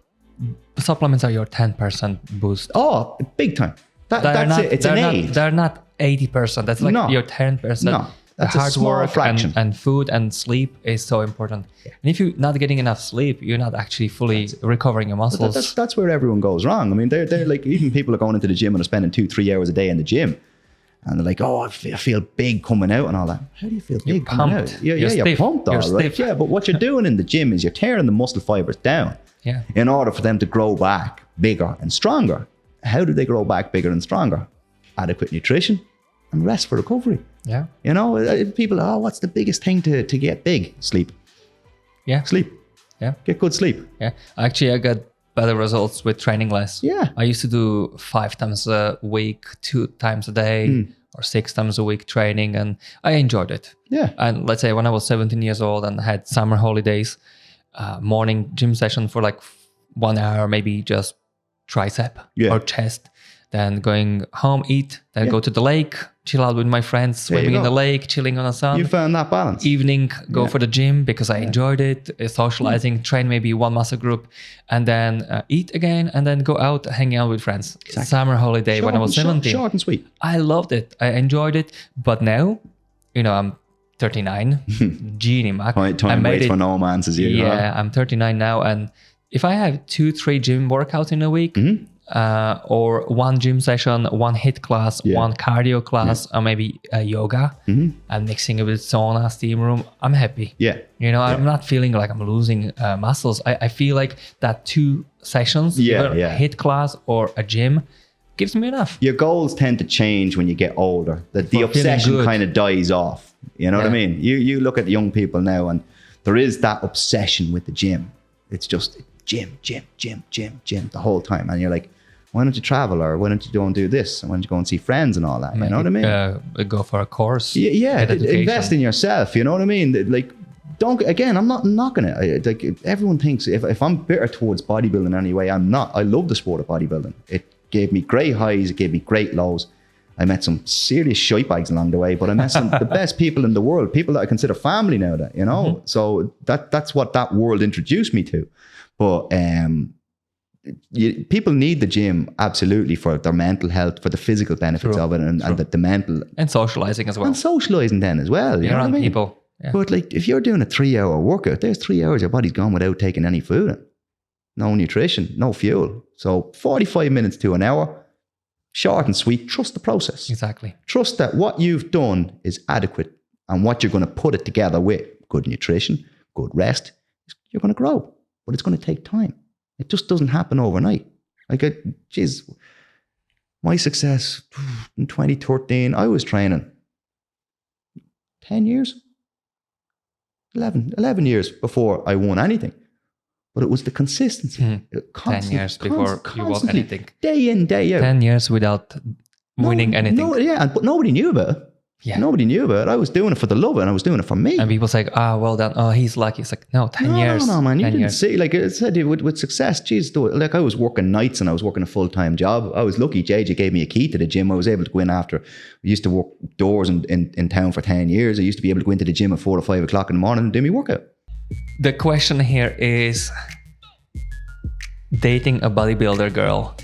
Speaker 2: supplements are your 10% boost.
Speaker 1: Oh, big time. That's it. It's an aid.
Speaker 2: They're not 80%. That's like your 10%. No,
Speaker 1: that's
Speaker 2: the hard
Speaker 1: a small
Speaker 2: work
Speaker 1: fraction.
Speaker 2: And food and sleep is so important. Yeah. And if you're not getting enough sleep, you're not actually fully recovering your muscles.
Speaker 1: That's where everyone goes wrong. I mean, they're like, even people are going into the gym and are spending 2-3 hours a day in the gym. And they're like, oh, I feel big coming out and all that. How do you feel big coming out? You're pumped, all right. Yeah, but what you're doing in the gym is you're tearing the muscle fibers down in order for them to grow back bigger and stronger. How do they grow back bigger and stronger? Adequate nutrition and rest for recovery.
Speaker 2: Yeah.
Speaker 1: You know, people, what's the biggest thing to get big? Sleep.
Speaker 2: Yeah.
Speaker 1: Sleep.
Speaker 2: Yeah.
Speaker 1: Get good sleep.
Speaker 2: Yeah. Actually, I got better results with training less.
Speaker 1: Yeah.
Speaker 2: I used to do 5 times a week, 2 times a day, or 6 times a week training, and I enjoyed it.
Speaker 1: Yeah.
Speaker 2: And let's say when I was 17 years old and had summer holidays, morning gym session for like 1 hour, maybe just tricep or chest, then going home, eat, then go to the lake, chill out with my friends, swimming in the lake, chilling on the sun.
Speaker 1: You found that balance.
Speaker 2: Evening, go for the gym because I enjoyed it, socializing, train maybe one muscle group, and then eat again, and then go out, hang out with friends. Exactly. Summer holiday when I was 17.
Speaker 1: Short and sweet.
Speaker 2: I loved it. I enjoyed it. But now, I'm 39. Genie Mac.
Speaker 1: Time waits for no man, says you.
Speaker 2: Yeah, I'm 39 now. And if I have 2-3 gym workouts in a week, or one gym session, one HIIT class, one cardio class, or maybe yoga, and mixing it with sauna, steam room, I'm happy.
Speaker 1: Yeah.
Speaker 2: I'm not feeling like I'm losing muscles. I feel like that 2 sessions, either a HIIT class or a gym, gives me enough.
Speaker 1: Your goals tend to change when you get older. The obsession kind of dies off. You know what I mean? You look at young people now, and there is that obsession with the gym. It's just gym the whole time. And you're like, why don't you travel, or why don't you go and do this, and why don't you go and see friends and all that? You know what I mean?
Speaker 2: Go for a course.
Speaker 1: Yeah, invest in yourself. You know what I mean? Like, I'm not knocking it. Like, everyone thinks if I'm bitter towards bodybuilding anyway, I'm not. I love the sport of bodybuilding. It gave me great highs, it gave me great lows. I met some serious shitebags along the way, but I met some the best people in the world, people that I consider family now. That so that's what that world introduced me to. But people need the gym absolutely for their mental health, for the physical benefits of it, and the mental
Speaker 2: and socializing as well.
Speaker 1: And socializing then as well. You know what I mean?
Speaker 2: People. Yeah.
Speaker 1: But like, if you're doing a 3-hour workout, there's 3 hours your body's gone without taking any food in. No nutrition, no fuel. So 45 minutes to an hour, short and sweet. Trust the process.
Speaker 2: Exactly.
Speaker 1: Trust that what you've done is adequate, and what you're going to put it together with good nutrition, good rest, you're going to grow. But it's going to take time. It just doesn't happen overnight. Like, my success in 2013, I was training 10 years, 11 years before I won anything. But it was the consistency.
Speaker 2: 10 years before you won anything.
Speaker 1: Day in, day out.
Speaker 2: 10 years without winning anything.
Speaker 1: But nobody knew about it. Yeah. Nobody knew about it. I was doing it for the love, and I was doing it for me.
Speaker 2: And people say, well done. Oh, he's lucky. It's like, no, 10 years.
Speaker 1: No, man. You didn't
Speaker 2: years.
Speaker 1: see, like I said, with success, geez, like I was working nights and I was working a full-time job. I was lucky. JJ gave me a key to the gym. I was able to go in after. We used to work doors in town for 10 years. I used to be able to go into the gym at 4 or 5 o'clock in the morning and do my workout.
Speaker 2: The question here is dating a bodybuilder girl.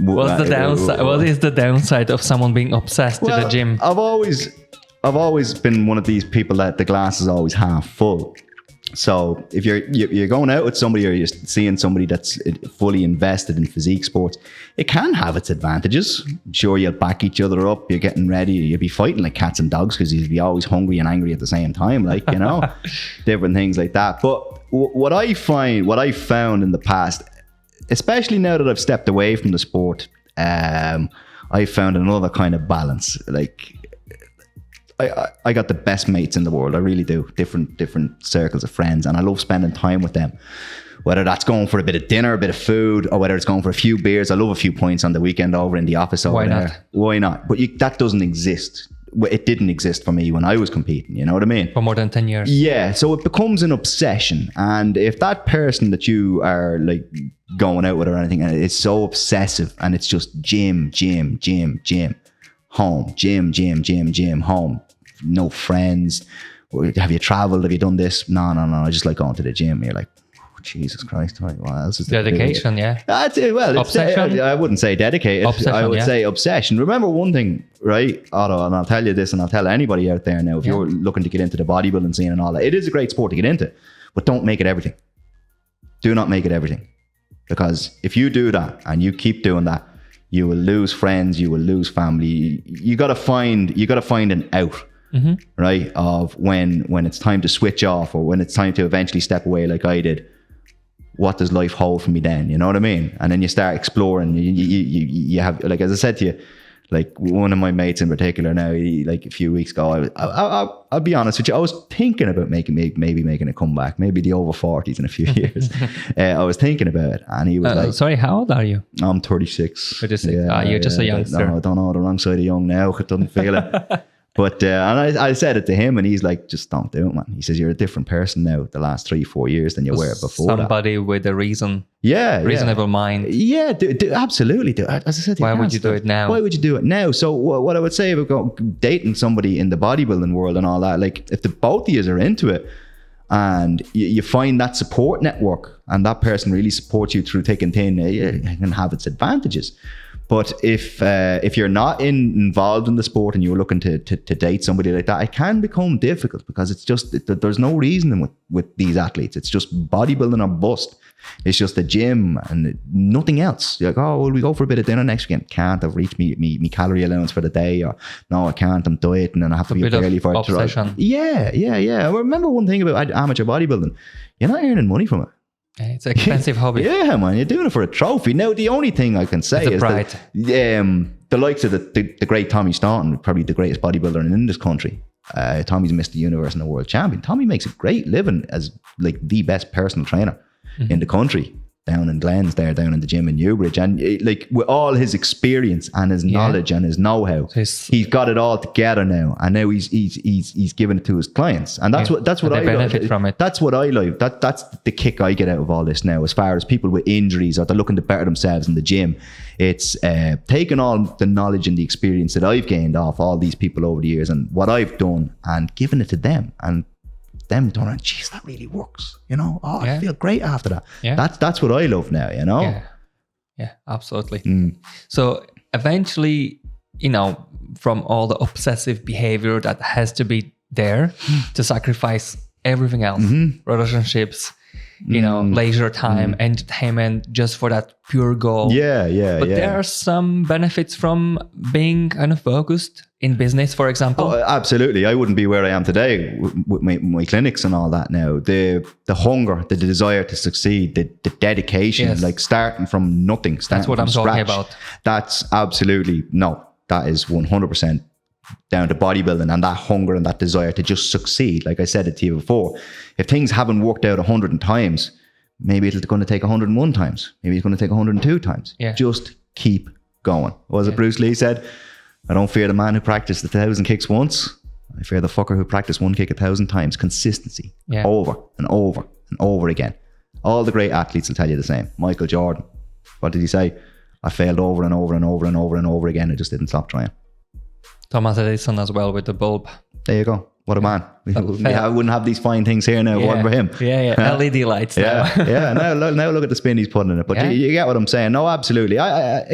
Speaker 2: What's the downside? What is the downside of someone being obsessed to the gym?
Speaker 1: I've always been one of these people that the glass is always half full. So if you're going out with somebody, or you're seeing somebody that's fully invested in physique sports, it can have its advantages. Sure, you'll back each other up. You're getting ready. You'll be fighting like cats and dogs because you'll be always hungry and angry at the same time, like, different things like that. But what I found in the past, especially now that I've stepped away from the sport, I found another kind of balance. Like, I got the best mates in the world. I really do. Different circles of friends, and I love spending time with them. Whether that's going for a bit of dinner, a bit of food, or whether it's going for a few beers. I love a few points on the weekend over in the office over there. Why not? But that doesn't exist. It didn't exist for me when I was competing. You know what I mean?
Speaker 2: For more than 10 years.
Speaker 1: Yeah. So it becomes an obsession. And if that person that you are like going out with or anything, and it's so obsessive, and it's just gym, home, gym, home. No friends. Have you traveled? Have you done this? No. I just like going to the gym. You're like, oh, Jesus Christ. What else is there?
Speaker 2: Dedication, yeah.
Speaker 1: That's it. Well, obsession. I wouldn't say dedicated. Obsession, I would say obsession. Remember one thing, right, Otto, and I'll tell you this, and I'll tell anybody out there now, if you're looking to get into the bodybuilding scene and all that, it is a great sport to get into, but don't make it everything. Do not make it everything. Because if you do that and you keep doing that, you will lose friends, you will lose family. You gotta find an out. Right, of when it's time to switch off, or when it's time to eventually step away like I did. What does life hold for me then? You know what I mean? And then you start exploring. You have, like, as I said to you, Like one of my mates in particular now, like a few weeks ago, I'll be honest with you, I was thinking about maybe making a comeback, maybe the over 40s in a few years. I was thinking about it, and he was like,
Speaker 2: sorry, how old are you?
Speaker 1: I'm 36.
Speaker 2: 36. You're just a youngster.
Speaker 1: No, I don't know, the wrong side of young now. It doesn't feel it. But and I said it to him, and he's like, just don't do it, man. He says, you're a different person now the last 3-4 years than you were before.
Speaker 2: Somebody with a reasonable mind.
Speaker 1: Yeah, absolutely. As I said,
Speaker 2: why would you do it now?
Speaker 1: Why would you do it now? So what I would say about dating somebody in the bodybuilding world and all that, like if the both of you are into it, and you find that support network, and that person really supports you through thick and thin, it can have its advantages. But if you're not involved in the sport and you're looking to date somebody like that, it can become difficult, because it's just, there's no reasoning with these athletes. It's just bodybuilding or bust. It's just a gym and nothing else. You're like, oh, will we go for a bit of dinner next weekend? Can't. I've reached me calorie allowance for the day. Or no, I can't. I'm dieting and I have to be up early for it. Yeah. I remember one thing about amateur bodybuilding. You're not earning money from it.
Speaker 2: It's an expensive hobby.
Speaker 1: Yeah, man, you're doing it for a trophy. Now, the only thing I can say is that the likes of the great Tommy Staunton, probably the greatest bodybuilder in this country. Tommy's Mr. Universe and a world champion. Tommy makes a great living as like the best personal trainer in the country, down in Glens there, down in the gym in Newbridge. And like with all his experience and his knowledge and his know-how, he's got it all together now. And now he's giving it to his clients. And that's what I benefit from it. That's what I like. That's the kick I get out of all this now, as far as people with injuries or they're looking to better themselves in the gym. It's taking all the knowledge and the experience that I've gained off all these people over the years and what I've done and giving it to them, and them going, geez, that really works, you know. I feel great after that. That's what I love now, you know.
Speaker 2: Yeah, absolutely. So eventually, you know, from all the obsessive behavior that has to be there to sacrifice everything else, relationships, you know, leisure time, entertainment, just for that pure goal. But there are some benefits from being kind of focused in business, for example.
Speaker 1: Oh, absolutely. I wouldn't be where I am today with my clinics and all that now. The hunger, the desire to succeed, the dedication, like starting from nothing.
Speaker 2: That's what I'm talking about.
Speaker 1: That's absolutely, that is 100% down to bodybuilding and that hunger and that desire to just succeed. Like I said it to you before, if things haven't worked out 100 times, maybe it's going to take 101 times. Maybe it's going to take 102 times. Just keep going. What was it Bruce Lee said? I don't fear the man who practiced 1,000 kicks once. I fear the fucker who practiced one kick 1,000 times. Consistency. Over and over and over again. All the great athletes will tell you the same. Michael Jordan, what did he say? I failed over and over and over and over and over again. I just didn't stop trying. Thomas
Speaker 2: Edison as well with the bulb.
Speaker 1: There you go. What a man. We wouldn't have these fine things here now if it wasn't for him.
Speaker 2: LED lights now.
Speaker 1: Now look at the spin he's putting in it. But you get what I'm saying. No, absolutely. I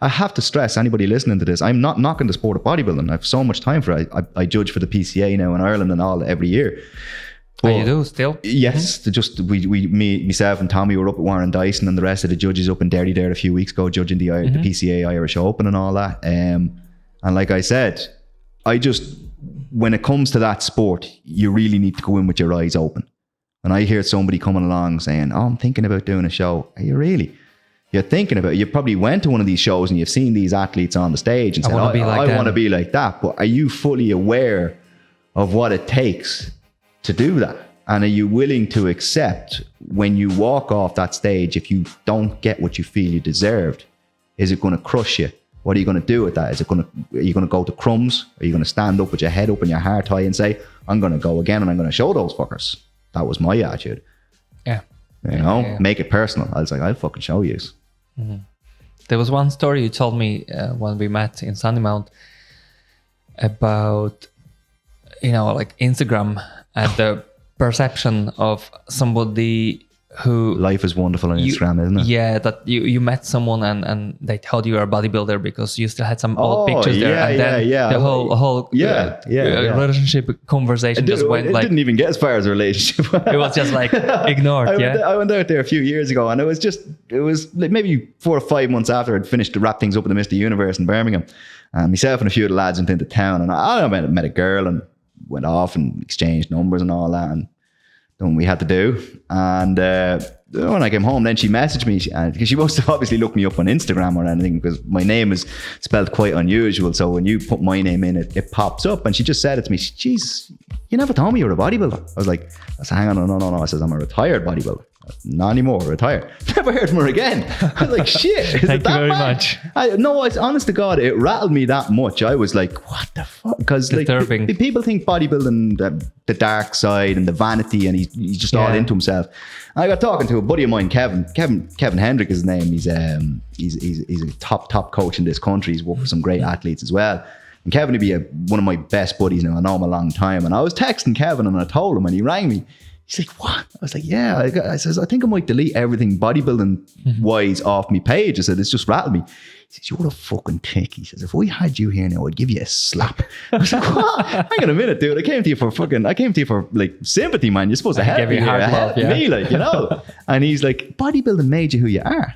Speaker 1: have to stress, anybody listening to this, I'm not knocking the sport of bodybuilding. I have so much time for it. I judge for the PCA now in Ireland and all every year.
Speaker 2: But you do still?
Speaker 1: Yes. Just myself and Tommy were up at Warren Dyson and the rest of the judges up in Daire there a few weeks ago, judging the PCA Irish Open and all that. And like I said, when it comes to that sport, you really need to go in with your eyes open. And I hear somebody coming along saying, I'm thinking about doing a show. Are you really? You're thinking about it. You probably went to one of these shows and you've seen these athletes on the stage and said, I want to be like that. But are you fully aware of what it takes to do that? And are you willing to accept when you walk off that stage, if you don't get what you feel you deserved, is it going to crush you? What are you going to do with that? Are you going to go to crumbs? Are you going to stand up with your head up and your heart high and say, I'm going to go again and I'm going to show those fuckers? That was my attitude. Make it personal. I was like, I'll fucking show you.
Speaker 2: There was one story you told me when we met in Sandymount about, like Instagram and the perception of somebody who...
Speaker 1: Life is wonderful on Instagram, isn't it?
Speaker 2: Yeah, that you met someone and they told you were a bodybuilder because you still had some old pictures there. And then the whole relationship conversation went like...
Speaker 1: It didn't even get as far as a relationship.
Speaker 2: It was just like ignored,
Speaker 1: I went out there a few years ago and it was like maybe 4 or 5 months after I'd finished to wrap things up with the Mr. Universe in Birmingham. And myself and a few of the lads went into town and I met a girl and went off and exchanged numbers and all that and done what we had to do. And when I came home, then she messaged me because she must have obviously looked me up on Instagram or anything, because my name is spelled quite unusual. So when you put my name in, it pops up. And she just said it to me. Jeez, you never told me you were a bodybuilder. I was like, hang on, no. I says, I'm a retired bodybuilder. Not anymore, retired. Never heard from her again. I was like, shit.
Speaker 2: Thank you very much.
Speaker 1: No, it's honest to God, it rattled me that much. I was like, what the fuck? Because like, people think bodybuilding, the dark side and the vanity, and he's just all into himself. And I got talking to a buddy of mine, Kevin Hendrick is his name. He's a top coach in this country. He's worked with some great athletes as well. And Kevin would be one of my best buddies now. I know him a long time. And I was texting Kevin and I told him, and he rang me. He's like, what? I was like, yeah. I says, I think I might delete everything bodybuilding wise off my page. I said, it's just rattled me. He says, you're a fucking tick. He says, if we had you here now, I'd give you a slap. I was like, what? Hang on a minute, dude. I came to you for like sympathy, man. You're supposed to help me here. Help me, like, you know. And he's like, bodybuilding made you who you are.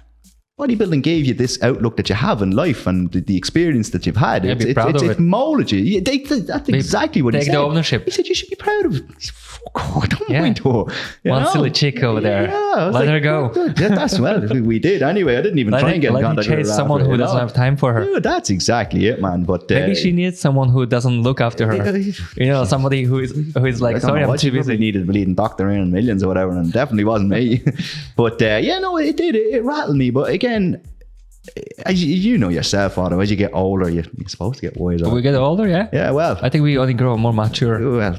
Speaker 1: Bodybuilding gave you this outlook that you have in life and the experience that you've had.
Speaker 2: Yeah, be proud of it.
Speaker 1: It molded you. That's exactly what he said.
Speaker 2: Take the ownership.
Speaker 1: He said, you should be proud of it. Fuck, don't mind her.
Speaker 2: One silly chick over there.
Speaker 1: Yeah,
Speaker 2: let her go.
Speaker 1: That's we did. Anyway, I didn't even try and get in contact with her.
Speaker 2: Someone who doesn't have time for her.
Speaker 1: Yeah, that's exactly it, man. But
Speaker 2: maybe she needs someone who doesn't look after her. You know, somebody who is like, sorry, I'm too busy.
Speaker 1: Needed a bleeding doctor in millions or whatever, and it definitely wasn't me. But it did. It rattled me. But again, as you know yourself, Otto, as you get older, you're supposed to get wiser.
Speaker 2: We get older, yeah?
Speaker 1: Yeah, well.
Speaker 2: I think we only grow more mature.
Speaker 1: Well,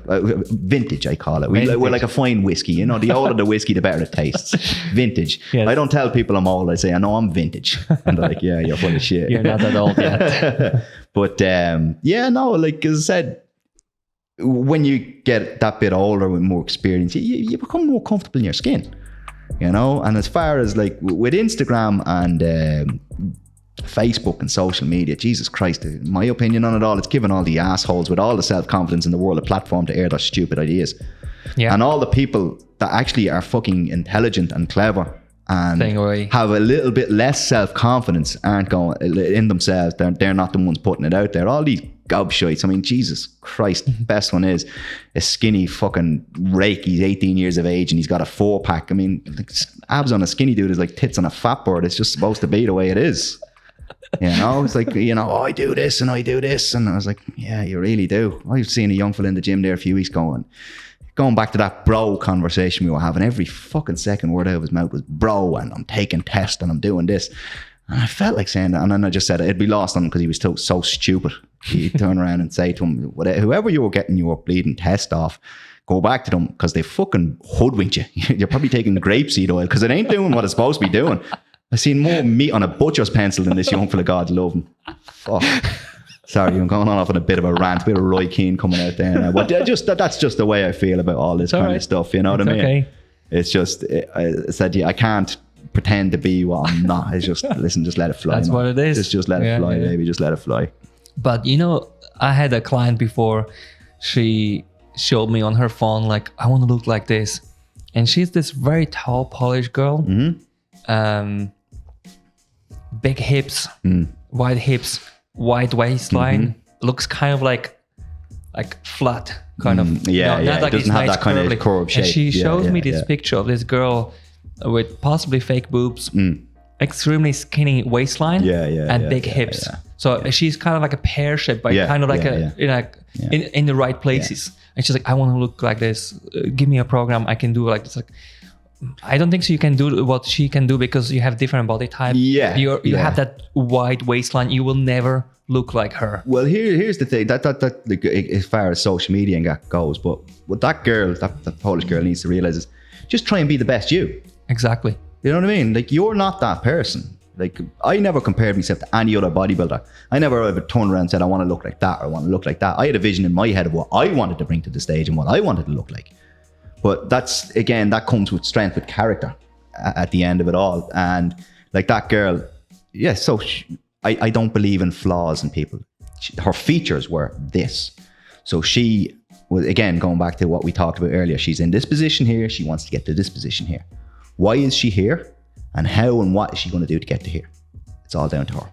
Speaker 1: vintage, I call it. We're like a fine whiskey. You know, the older the whiskey, the better it tastes. Vintage. Yes. I don't tell people I'm old. I say, I know I'm vintage. And they're like, yeah, you're full of shit.
Speaker 2: You're not that old yet.
Speaker 1: But like as I said, when you get that bit older with more experience, you become more comfortable in your skin. You know, and as far as like with Instagram and Facebook and social media, Jesus Christ, my opinion on it all, it's given all the assholes with all the self-confidence in the world a platform to air their stupid ideas. Yeah. And all the people that actually are fucking intelligent and clever and have a little bit less self-confidence aren't going in themselves. They're not the ones putting it out there. All these gobshites. I mean, Jesus Christ, the best one is a skinny fucking rake. He's 18 years of age and he's got a 4-pack. I mean, abs on a skinny dude is like tits on a fat board. It's just supposed to be the way it is. You know, it's like, you know, I do this and I do this. And I was like, yeah, you really do. I've seen a young fella in the gym there a few weeks going back to that bro conversation we were having. Every fucking second word out of his mouth was bro, and I'm taking tests and I'm doing this. And I felt like saying that, and then I just said it'd be lost on him because he was so stupid. He'd turn around and say to him, whoever you were getting your bleeding test off, go back to them because they fucking hoodwinked you. You're probably taking grapeseed oil because it ain't doing what it's supposed to be doing. I've seen more meat on a butcher's pencil than this young fella, God love him. Fuck. Sorry, I'm going on off on a bit of a rant, a bit of Roy Keane coming out there now. But that's just the way I feel about all this kind of stuff. You know what I mean? Okay. It's just, I said, I can't pretend to be what I'm not. It's just, listen, just let it fly.
Speaker 2: That's what it is.
Speaker 1: Just let it fly, baby. Just let it fly.
Speaker 2: But you know, I had a client before. She showed me on her phone, like, I want to look like this. And she's this very tall, polished girl. Mm-hmm. Big hips, wide hips, wide waistline. Looks kind of like flat, kind of.
Speaker 1: Not like doesn't have that kind of curve shape.
Speaker 2: And she shows me this picture of this girl with possibly fake boobs, extremely skinny waistline, and big hips. So she's kind of like a pear shape, but kind of like in the right places. And she's like, I want to look like this. Give me a program. I can do like this. Like, I don't think so. You can do what she can do because you have different body type. You have that wide waistline. You will never look like her.
Speaker 1: Well, here's the thing. That like, as far as social media and that goes, but what that girl, that Polish girl needs to realize is just try and be the best you.
Speaker 2: Exactly.
Speaker 1: You know what I mean? Like, you're not that person. Like, I never compared myself to any other bodybuilder. I never ever turned around and said, I want to look like that or I want to look like that. I had a vision in my head of what I wanted to bring to the stage and what I wanted to look like. But that's, again, that comes with strength, with character at the end of it all. And like that girl, so I don't believe in flaws in people. Her features were this. So she was, again, going back to what we talked about earlier, she's in this position here. She wants to get to this position here. Why is she here? And how and what is she going to do to get to here? It's all down to her.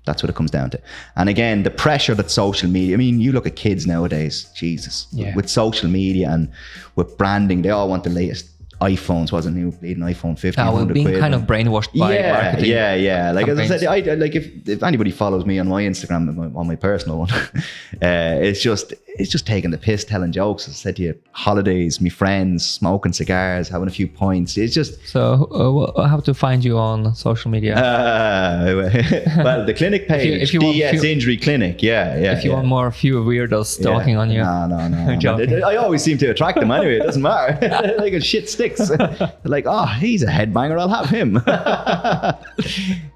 Speaker 1: That's what it comes down to. And again, the pressure that social media, I mean, you look at kids nowadays, Jesus, with social media and with branding, they all want the latest iPhones, wasn't new bleeding iPhone 15.
Speaker 2: We're being
Speaker 1: quid,
Speaker 2: kind of brainwashed by marketing.
Speaker 1: Yeah. Like
Speaker 2: campaigns.
Speaker 1: as I said, like if anybody follows me on my Instagram, on my personal one, it's just taking the piss, telling jokes. As I said to you, holidays, me friends, smoking cigars, having a few points. It's just.
Speaker 2: So how to find you on social media?
Speaker 1: Well, the clinic page,
Speaker 2: if you
Speaker 1: DS Injury Clinic. Yeah.
Speaker 2: If you want more few weirdos talking on you.
Speaker 1: No. I always seem to attract them anyway. It doesn't matter. Like shit sticks. They're like, oh, he's a headbanger. I'll have him.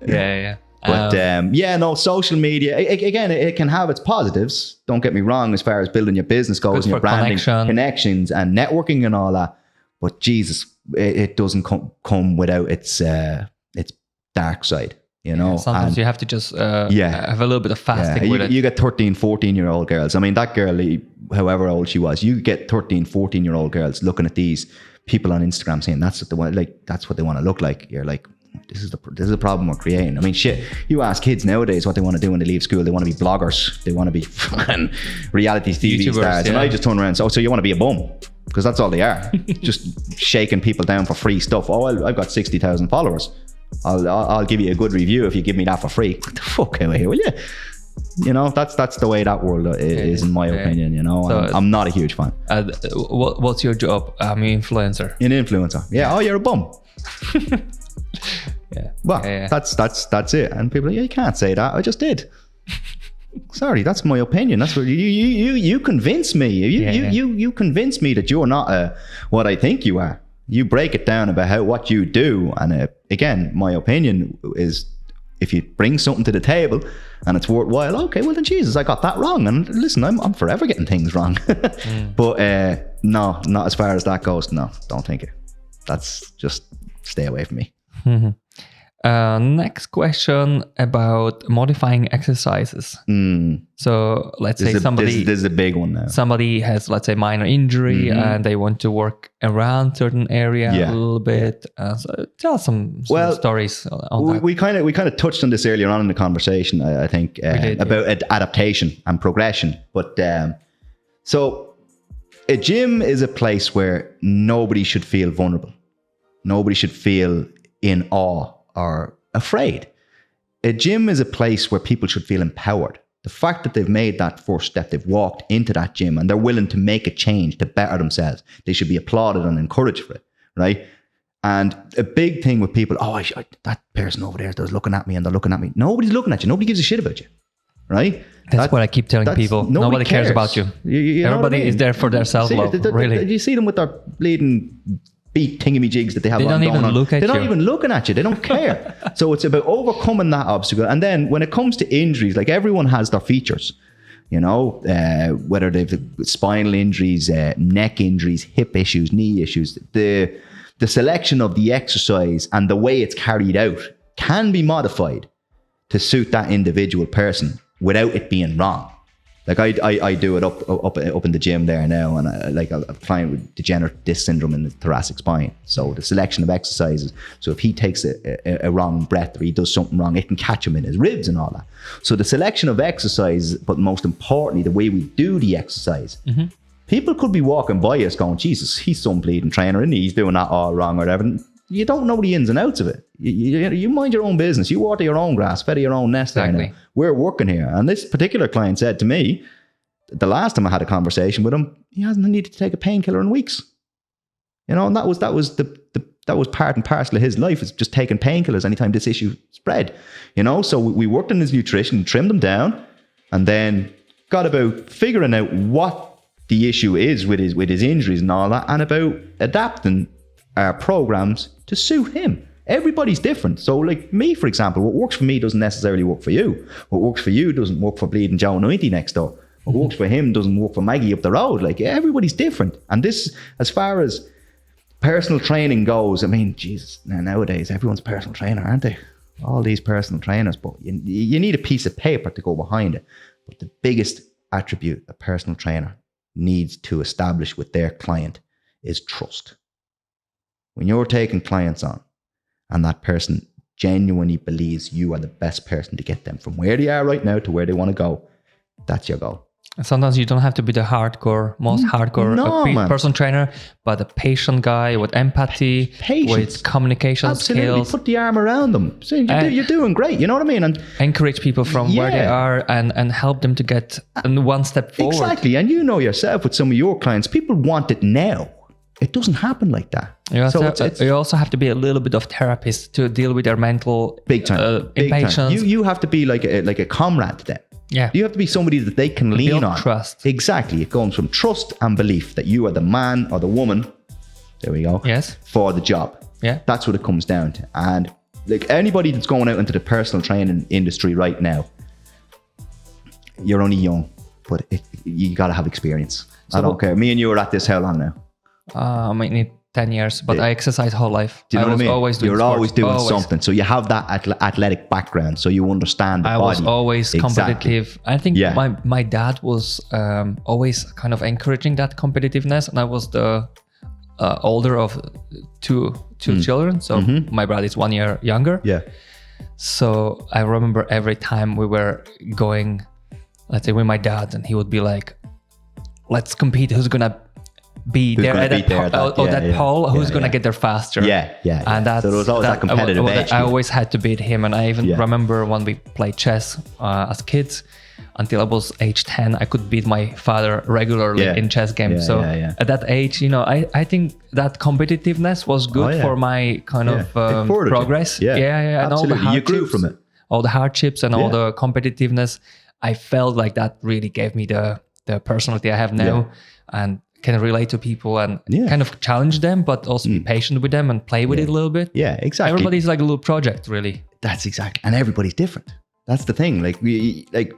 Speaker 2: Yeah.
Speaker 1: But social media, again, it can have its positives. Don't get me wrong, as far as building your business goes and your branding, connections and networking and all that. But Jesus, it doesn't come without its dark side. You know,
Speaker 2: sometimes you have to just have a little bit of fasting with it.
Speaker 1: You get 13, 14-year-old girls. I mean, that girl, however old she was, you get 13, 14-year-old girls looking at these people on Instagram saying that's what they want, that's what they want to look like. You're like, this is the problem we're creating. I mean, shit, you ask kids nowadays what they want to do when they leave school. They want to be bloggers. They want to be fucking reality TV YouTubers, stars. Yeah. And I just turn around and say, so you want to be a bum? Because that's all they are. Just shaking people down for free stuff. Oh, I've got 60,000 followers. I'll give you a good review if you give me that for free. Get the fuck out of here, will you? You know, that's the way that world is, in my opinion. You know, so, I'm not a huge fan.
Speaker 2: What's your job? I'm an influencer.
Speaker 1: An influencer. Yeah. Oh, you're a bum.
Speaker 2: Yeah.
Speaker 1: Well, that's it. And people are like, you can't say that. I just did. Sorry, that's my opinion. That's what you convince me. You convince me that you're not what I think you are. You break it down about what you do, and again, my opinion is, if you bring something to the table and it's worthwhile, okay, well then Jesus, I got that wrong. And listen, I'm forever getting things wrong. But no, not as far as that goes. No, don't think it. That's just stay away from me.
Speaker 2: Mm-hmm. Next question about modifying exercises. So let's say somebody...
Speaker 1: This is a big one now.
Speaker 2: Somebody has, let's say, minor injury and they want to work around certain area a little bit. So tell some stories on that.
Speaker 1: We kind of touched on this earlier on in the conversation, I think, about adaptation and progression. But so a gym is a place where nobody should feel vulnerable. Nobody should feel in awe or afraid. A gym is a place where people should feel empowered. The fact that they've made that first step, they've walked into that gym and they're willing to make a change to better themselves, they should be applauded and encouraged for it, right? And a big thing with people, that person over there is looking at me and they're looking at me. Nobody's looking at you. Nobody gives a shit about you, right?
Speaker 2: That's what I keep telling people. Nobody cares about you. Everybody is there for their self-love, really.
Speaker 1: You see them with their bleeding beat thingy-jigs that they have on going on. They're not even looking at you. They don't care. So it's about overcoming that obstacle. And then when it comes to injuries, like everyone has their features, you know, whether they've spinal injuries, neck injuries, hip issues, knee issues, the selection of the exercise and the way it's carried out can be modified to suit that individual person without it being wrong. Like I do it up in the gym there now, and I'm playing with degenerative disc syndrome in the thoracic spine. So the selection of exercises. So if he takes a wrong breath or he does something wrong, it can catch him in his ribs and all that. So the selection of exercises, but most importantly, the way we do the exercise. Mm-hmm. People could be walking by us going, Jesus, he's some bleeding trainer, and he's doing that all wrong or whatever. You don't know the ins and outs of it. You mind your own business. You water your own grass, feather your own nest. Exactly. We're working here. And this particular client said to me, the last time I had a conversation with him, he hasn't needed to take a painkiller in weeks. You know, and that was part and parcel of his life, is just taking painkillers anytime this issue spread. You know, so we worked on his nutrition, trimmed him down, and then got about figuring out what the issue is with his injuries and all that, and about adapting our programs to suit him. Everybody's different. So like me, for example, what works for me doesn't necessarily work for you. What works for you doesn't work for bleeding Joe 90 next door. What works for him doesn't work for Maggie up the road. Like, everybody's different. And this, as far as personal training goes, I mean, Jesus, nowadays everyone's a personal trainer, aren't they? All these personal trainers, but you need a piece of paper to go behind it. But the biggest attribute a personal trainer needs to establish with their client is trust. When you're taking clients on and that person genuinely believes you are the best person to get them from where they are right now to where they want to go, that's your goal.
Speaker 2: Sometimes you don't have to be the most hardcore personal trainer, but a patient guy with empathy, with communication skills.
Speaker 1: Put the arm around them. So you're doing great. You know what I mean? And
Speaker 2: encourage people from where they are and help them to get one step forward.
Speaker 1: Exactly. And you know yourself with some of your clients, people want it now. It doesn't happen like that.
Speaker 2: You also have to be a little bit of therapist to deal with their mental
Speaker 1: big time.
Speaker 2: impatience.
Speaker 1: You have to be like a comrade to them.
Speaker 2: Yeah.
Speaker 1: You have to be somebody that they can lean on.
Speaker 2: Trust.
Speaker 1: Exactly. It comes from trust and belief that you are the man or the woman. There we go.
Speaker 2: Yes.
Speaker 1: For the job.
Speaker 2: Yeah.
Speaker 1: That's what it comes down to. And like anybody that's going out into the personal training industry right now, you're only young, but you got to have experience. I don't care. Me and you are at this how long now?
Speaker 2: I might need 10 years, but I exercise whole life.
Speaker 1: Do you know what I mean?
Speaker 2: Always doing
Speaker 1: You're
Speaker 2: sports.
Speaker 1: always doing something. So you have that athletic background. So you understand the body.
Speaker 2: I was always competitive. I think my dad was always kind of encouraging that competitiveness. And I was the older of two children. So my brother is 1 year younger.
Speaker 1: Yeah.
Speaker 2: So I remember every time we were going, let's say with my dad, and he would be like, let's compete. Who's going to be there at that pole? Who's going to get there faster?
Speaker 1: Yeah.
Speaker 2: And that's,
Speaker 1: so there was always that competitive edge.
Speaker 2: I always had to beat him. And I even remember when we played chess as kids, until I was age 10, I could beat my father regularly in chess games. At that age, I think that competitiveness was good for my kind of progress.
Speaker 1: Yeah.
Speaker 2: And all the hardships,
Speaker 1: you grew from it.
Speaker 2: All the hardships and all the competitiveness. I felt like that really gave me the personality I have now, and can relate to people and kind of challenge them, but also be patient with them and play with it a little bit.
Speaker 1: Yeah, exactly.
Speaker 2: Everybody's like a little project, really.
Speaker 1: That's exactly. And everybody's different. That's the thing.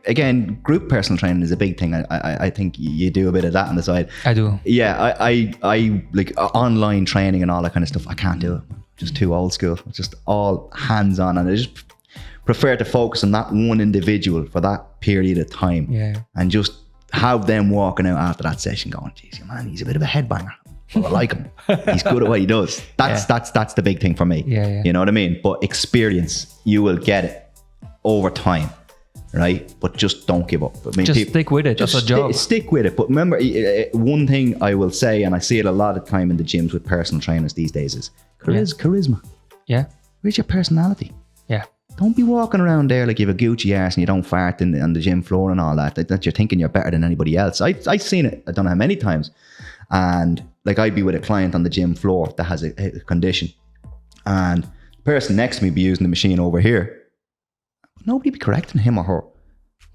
Speaker 1: Again, group personal training is a big thing. I think you do a bit of that on the side.
Speaker 2: I do.
Speaker 1: Yeah, I like online training and all that kind of stuff. I can't do it. Just too old school. It's just all hands on, and I just prefer to focus on that one individual for that period of time.
Speaker 2: Yeah.
Speaker 1: And just have them walking out after that session going, geez, man, he's a bit of a headbanger. But I like him. He's good at what he does. That's the big thing for me.
Speaker 2: Yeah.
Speaker 1: You know what I mean? But experience, you will get it over time, right? But just don't give up. I mean,
Speaker 2: stick with it. That's a job.
Speaker 1: Stick with it. But remember, one thing I will say, and I see it a lot of time in the gyms with personal trainers these days, is charisma.
Speaker 2: Yeah.
Speaker 1: Where's your personality?
Speaker 2: Yeah.
Speaker 1: Don't be walking around there like you have a Gucci arse and you don't fart on the gym floor and all that you're thinking you're better than anybody else. I've seen it, I don't know how many times. And like I'd be with a client on the gym floor that has a condition, and the person next to me be using the machine over here. Nobody be correcting him or her.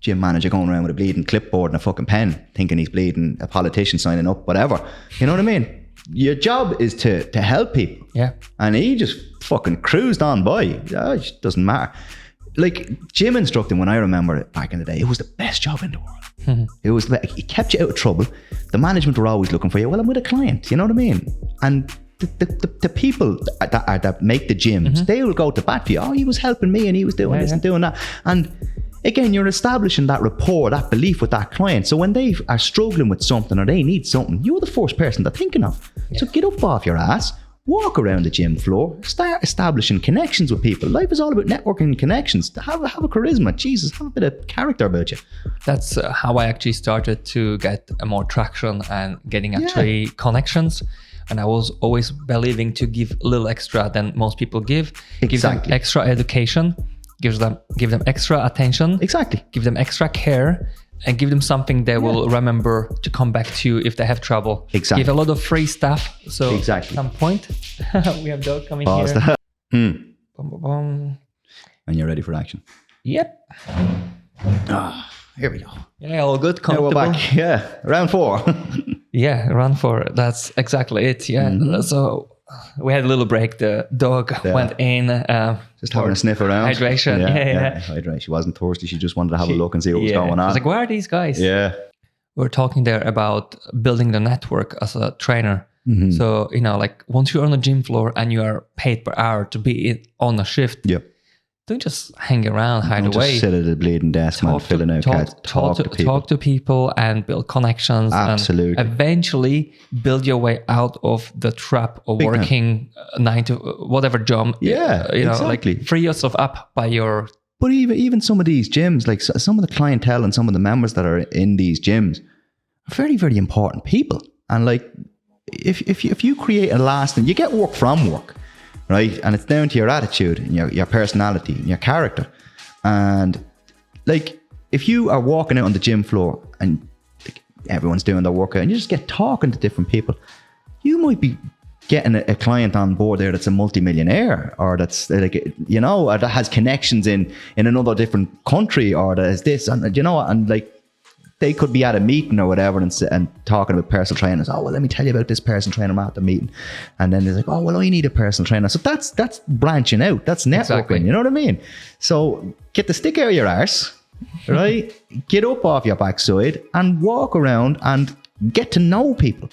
Speaker 1: Gym manager going around with a bleeding clipboard and a fucking pen, thinking he's bleeding, a politician signing up, whatever. You know what I mean? Your job is to help people.
Speaker 2: Yeah.
Speaker 1: And he just fucking cruised on by. It doesn't matter. Like gym instructing, when I remember it back in the day, it was the best job in the world. It was, it kept you out of trouble. The management were always looking for you. Well, I'm with a client, you know what I mean? And the people that make the gyms, they will go to bat for you. Oh, he was helping me and he was doing this and doing that. And again, you're establishing that rapport, that belief with that client. So when they are struggling with something or they need something, you're the first person they're thinking of. Yeah. So get up off your ass, walk around the gym floor, start establishing connections with people. Life is all about networking and connections. Have a charisma. Jesus, have a bit of character about you.
Speaker 2: That's how I actually started to get more traction and getting actually connections. And I was always believing to give a little extra than most people give.
Speaker 1: Exactly.
Speaker 2: Give them extra education, give them extra attention.
Speaker 1: Exactly.
Speaker 2: Give them extra care, and give them something they will remember to come back to if they have trouble.
Speaker 1: Exactly.
Speaker 2: Give a lot of free stuff. So
Speaker 1: exactly.
Speaker 2: At some point, we have Doug coming
Speaker 1: Pause
Speaker 2: here.
Speaker 1: Boom,
Speaker 2: boom, boom.
Speaker 1: And you're ready for action.
Speaker 2: Yep.
Speaker 1: Here we go.
Speaker 2: Yeah, all good, comfortable.
Speaker 1: We're back. Yeah, round 4.
Speaker 2: Yeah, round 4. That's exactly it. Yeah. So we had a little break. The dog went in.
Speaker 1: Just having a sniff around.
Speaker 2: Hydration. Yeah.
Speaker 1: Hydration. She wasn't thirsty. She just wanted to have a look and see what was going on.
Speaker 2: I was like, where are these guys?
Speaker 1: Yeah.
Speaker 2: We're talking there about building the network as a trainer. Mm-hmm. So, like once you're on the gym floor and you are paid per hour to be on a shift, don't just hang around, hide
Speaker 1: don't
Speaker 2: away.
Speaker 1: Just sit at a bleeding desk, filling out cards.
Speaker 2: Talk to people and build connections.
Speaker 1: Absolutely.
Speaker 2: And eventually build your way out of the trap of working 9 to whatever job.
Speaker 1: Yeah, exactly.
Speaker 2: Like free yourself up by your
Speaker 1: But even some of these gyms, like some of the clientele and some of the members that are in these gyms are very, very important people. And like, if you create a lasting, you get work from work, right? And it's down to your attitude and your personality and your character. And like, if you are walking out on the gym floor and like, everyone's doing their workout and you just get talking to different people, you might be getting a client on board there that's a multimillionaire, or that's like, you know, or that has connections in another different country, or that is this, and you know, and like they could be at a meeting or whatever and talking about personal trainers. Oh, well, let me tell you about this personal trainer I'm at the meeting. And then they're like, oh, well, I need a personal trainer. So that's branching out. That's networking. Exactly. You know what I mean? So get the stick out of your arse, right? Get up off your backside and walk around and get to know people.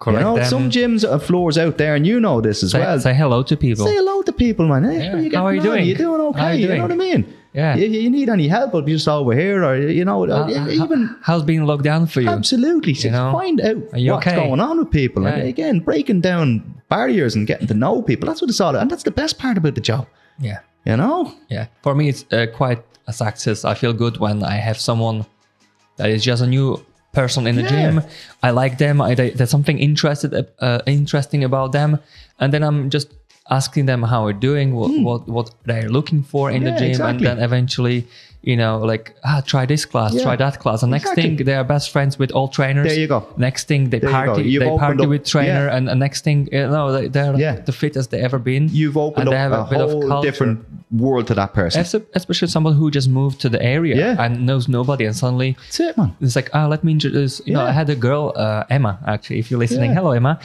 Speaker 1: Correct. You know, some gyms have floors out there, and you know this as well.
Speaker 2: Say hello to people.
Speaker 1: Say hello to people, man. Hey,
Speaker 2: how are you doing?
Speaker 1: You're doing okay. You know what I mean?
Speaker 2: Yeah.
Speaker 1: You need any help, or just over here, or you know, even
Speaker 2: how's being locked down for you?
Speaker 1: Absolutely. So find out what's going on with people, and again, breaking down barriers and getting to know people. That's what it's all about, and that's the best part about the job.
Speaker 2: Yeah.
Speaker 1: You know.
Speaker 2: Yeah. For me, it's quite a success. I feel good when I have someone that is just a new person in the gym. I like them. There's something interesting about them, and then I'm just asking them how they're doing, what they're looking for in the gym, exactly. And then eventually, you know, like, try this class, try that class. And next thing, they are best friends with all trainers.
Speaker 1: There you go.
Speaker 2: Next thing, they party with trainer, and the next thing, you know, they're the fittest they ever been.
Speaker 1: You've opened up a whole different world to that person.
Speaker 2: Especially someone who just moved to the area and knows nobody, and suddenly
Speaker 1: that's it, man.
Speaker 2: It's like, let me introduce. You know, I had a girl, Emma. Actually, if you're listening, hello, Emma.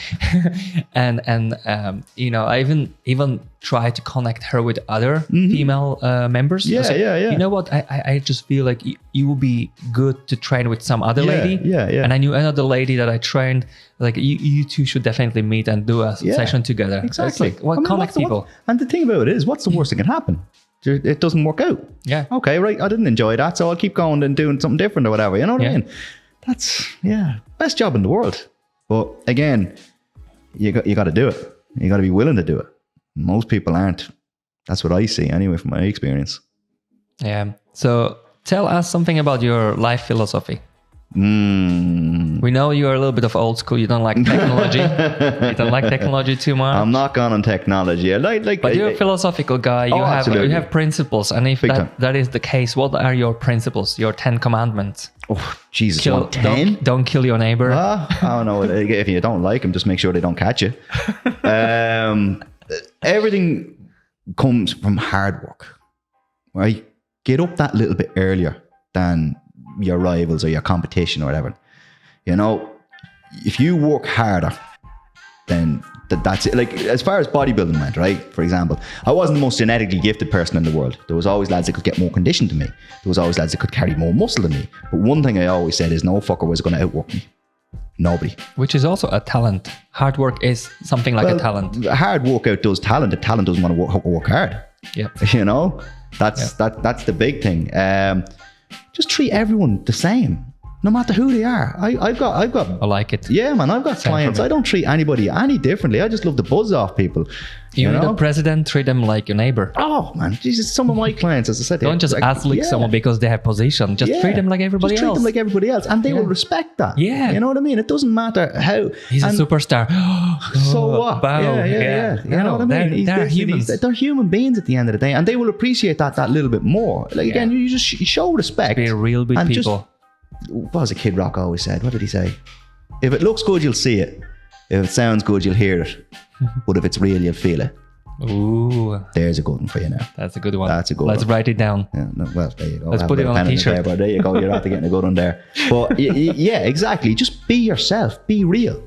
Speaker 2: and you know, I even try to connect her with other female members.
Speaker 1: Yeah.
Speaker 2: You know what? I just feel like you will be good to train with some other lady.
Speaker 1: Yeah.
Speaker 2: And I knew another lady that I trained. Like, you two should definitely meet and do a session together.
Speaker 1: Exactly.
Speaker 2: It's like, connect people.
Speaker 1: And the thing about it is, what's the worst that can happen? It doesn't work out.
Speaker 2: Yeah.
Speaker 1: Okay, right. I didn't enjoy that, so I'll keep going and doing something different or whatever. You know what I mean? That's, best job in the world. But again, you got to do it. You got to be willing to do it. Most people aren't. That's what I see anyway from my experience. Yeah.
Speaker 2: So tell us something about your life philosophy. We know you're a little bit of old school. You don't like technology. You don't like technology too much.
Speaker 1: I'm not gone on technology.
Speaker 2: But you're a philosophical guy. You have principles. And if that is the case, what are your principles? Your 10 commandments?
Speaker 1: Oh, Jesus. 10?
Speaker 2: Don't kill your neighbor.
Speaker 1: I don't know. If you don't like them, just make sure they don't catch you. Everything comes from hard work, right? Get up that little bit earlier than your rivals or your competition or whatever. You know, if you work harder, then that's it. Like, as far as bodybuilding went, right? For example, I wasn't the most genetically gifted person in the world. There was always lads that could get more conditioned than me. There was always lads that could carry more muscle than me. But one thing I always said is no fucker was going to outwork me. Nobody.
Speaker 2: Which is also a talent. Hard work is something like a talent.
Speaker 1: Hard work outdoes talent. The talent doesn't want to work hard.
Speaker 2: Yep.
Speaker 1: You know, that's the big thing. Just treat everyone the same, no matter who they are. I've got.
Speaker 2: I like it.
Speaker 1: Yeah, man. I've got clients. I don't treat anybody any differently. I just love to buzz off people.
Speaker 2: You know? The president, treat them like your neighbor.
Speaker 1: Oh man, Jesus! Some of my clients, as I said,
Speaker 2: don't just someone because they have position. Just treat them like everybody else.
Speaker 1: Treat them like everybody else, and they will respect that.
Speaker 2: Yeah,
Speaker 1: you know what I mean. It doesn't matter how
Speaker 2: he's a superstar.
Speaker 1: So what? Yeah. You know what I mean?
Speaker 2: They're humans.
Speaker 1: They're human beings at the end of the day, and they will appreciate that little bit more. Like again, you just show respect.
Speaker 2: Be real with people.
Speaker 1: What was a Kid Rock always said? What did he say? If it looks good, you'll see it. If it sounds good, you'll hear it. But if it's real, you'll feel it.
Speaker 2: Ooh.
Speaker 1: There's a good one for you now.
Speaker 2: That's a good one.
Speaker 1: That's a good one.
Speaker 2: Let's write it down.
Speaker 1: Yeah, well, there you go.
Speaker 2: Let's put it on a t-shirt.
Speaker 1: There you go. You're after getting a good one there. But yeah, exactly. Just be yourself. Be real.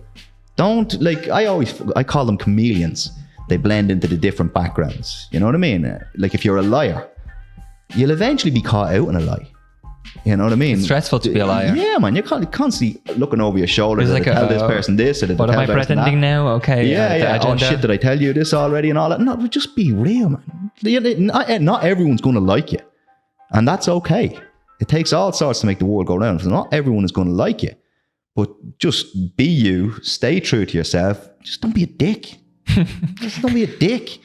Speaker 1: Don't, like, I call them chameleons. They blend into the different backgrounds. You know what I mean? Like, if you're a liar, you'll eventually be caught out in a lie. You know what I mean?
Speaker 2: It's stressful to be a liar.
Speaker 1: Yeah, man. You're constantly looking over your shoulder to tell this person this. Or
Speaker 2: what am I pretending now? Okay.
Speaker 1: Yeah. Oh, shit, did I tell you this already and all that? No, but just be real, man. Not everyone's going to like you. And that's okay. It takes all sorts to make the world go round. So not everyone is going to like you. But just be you. Stay true to yourself. Just don't be a dick. Just don't be a dick.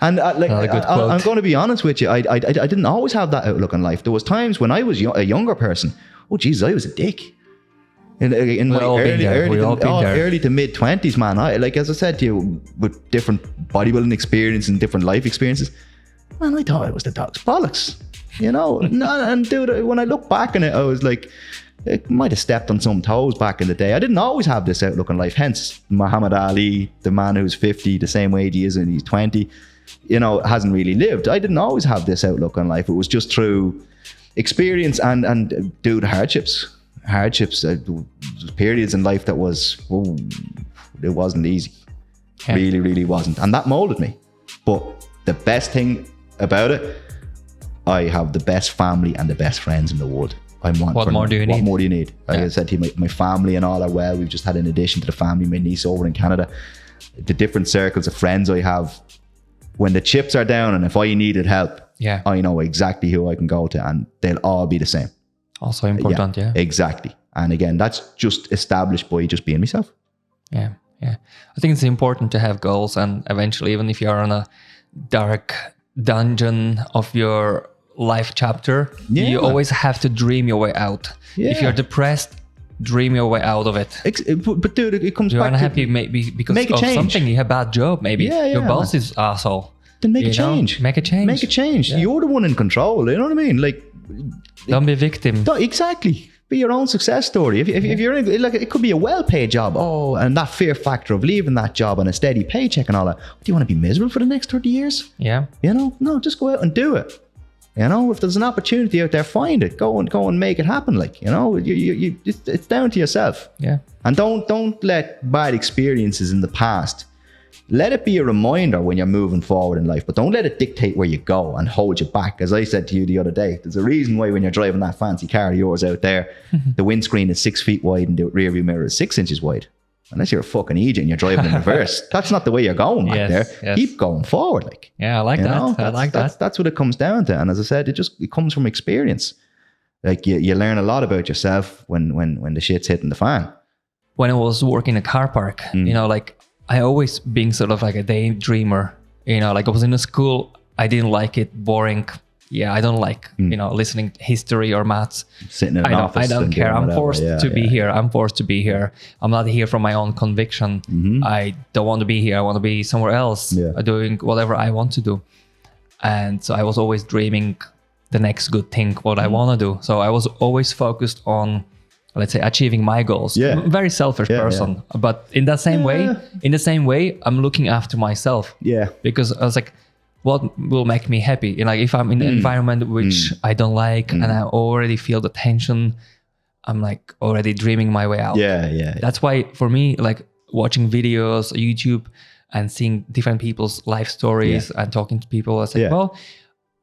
Speaker 1: And like, I'm going to be honest with you. I didn't always have that outlook on life. There was times when I was a younger person. Oh, Jesus, I was a dick. In my early to mid 20s, man. Like, as I said to you, with different bodybuilding experience and different life experiences, man, I thought I was the dog's bollocks. You know, and dude, when I look back on it, I was like, I might have stepped on some toes back in the day. I didn't always have this outlook on life. Hence, Muhammad Ali, the man who's 50, the same age he is when he's 20, you know, hasn't really lived. I didn't always have this outlook on life. It was just through experience and dude, hardships, periods in life that was, it wasn't easy. Yeah. Really, really wasn't. And that molded me. But the best thing about it, I have the best family and the best friends in the world. What more do you need? Like I said to you, my family and all are well. We've just had, in addition to the family, my niece over in Canada, the different circles of friends I have. When the chips are down and if I needed help, I know exactly who I can go to, and they'll all be the same.
Speaker 2: Also important, yeah.
Speaker 1: Exactly. And again, that's just established by just being myself. Yeah.
Speaker 2: I think it's important to have goals, and eventually, even if you're on a dark dungeon of your life chapter, you always have to dream your way out. If you're depressed, dream your way out of it.
Speaker 1: But dude, it comes back to...
Speaker 2: You're unhappy maybe because of something. You have a bad job, maybe. Your boss is asshole.
Speaker 1: Then make a change.
Speaker 2: Make a change.
Speaker 1: Yeah. You're the one in control. You know what I mean? Like,
Speaker 2: don't be a victim.
Speaker 1: Exactly. Be your own success story. If you're in, like, it could be a well-paid job. Oh, and that fear factor of leaving that job on a steady paycheck and all that. Do you want to be miserable for the next 30 years?
Speaker 2: Yeah.
Speaker 1: You know, no, just go out and do it. You know, if there's an opportunity out there, find it. Go and make it happen. Like, you know, it's down to yourself.
Speaker 2: Yeah.
Speaker 1: And don't let bad experiences in the past, let it be a reminder when you're moving forward in life, but don't let it dictate where you go and hold you back. As I said to you the other day, there's a reason why when you're driving that fancy car of yours out there, the windscreen is 6 feet wide and the rear view mirror is 6 inches wide. Unless you're a fucking idiot and you're driving in reverse. That's not the way you're going back there. Yes. Keep going forward. Like,
Speaker 2: yeah, I like that.
Speaker 1: That's what it comes down to. And as I said, it comes from experience. Like you learn a lot about yourself when the shit's hitting the fan.
Speaker 2: When I was working in a car park, you know, like I always being sort of like a daydreamer, you know, like I was in a school, I didn't like it, boring. Yeah, I don't like, you know, listening to history or maths.
Speaker 1: Sitting in an office.
Speaker 2: I don't care. I'm forced to be here. I'm forced to be here. I'm not here from my own conviction. I don't want to be here. I want to be somewhere else, doing whatever I want to do. And so I was always dreaming the next good thing, what I want to do. So I was always focused on, let's say, achieving my goals. I'm a very selfish person. But in the same way, I'm looking after myself. Yeah. Because I was like, what will make me happy? You know, like if I'm in an environment which I don't like and I already feel the tension, I'm like already dreaming my way out. Yeah. That's why for me, like watching videos, YouTube, and seeing different people's life stories and talking to people, I said, well,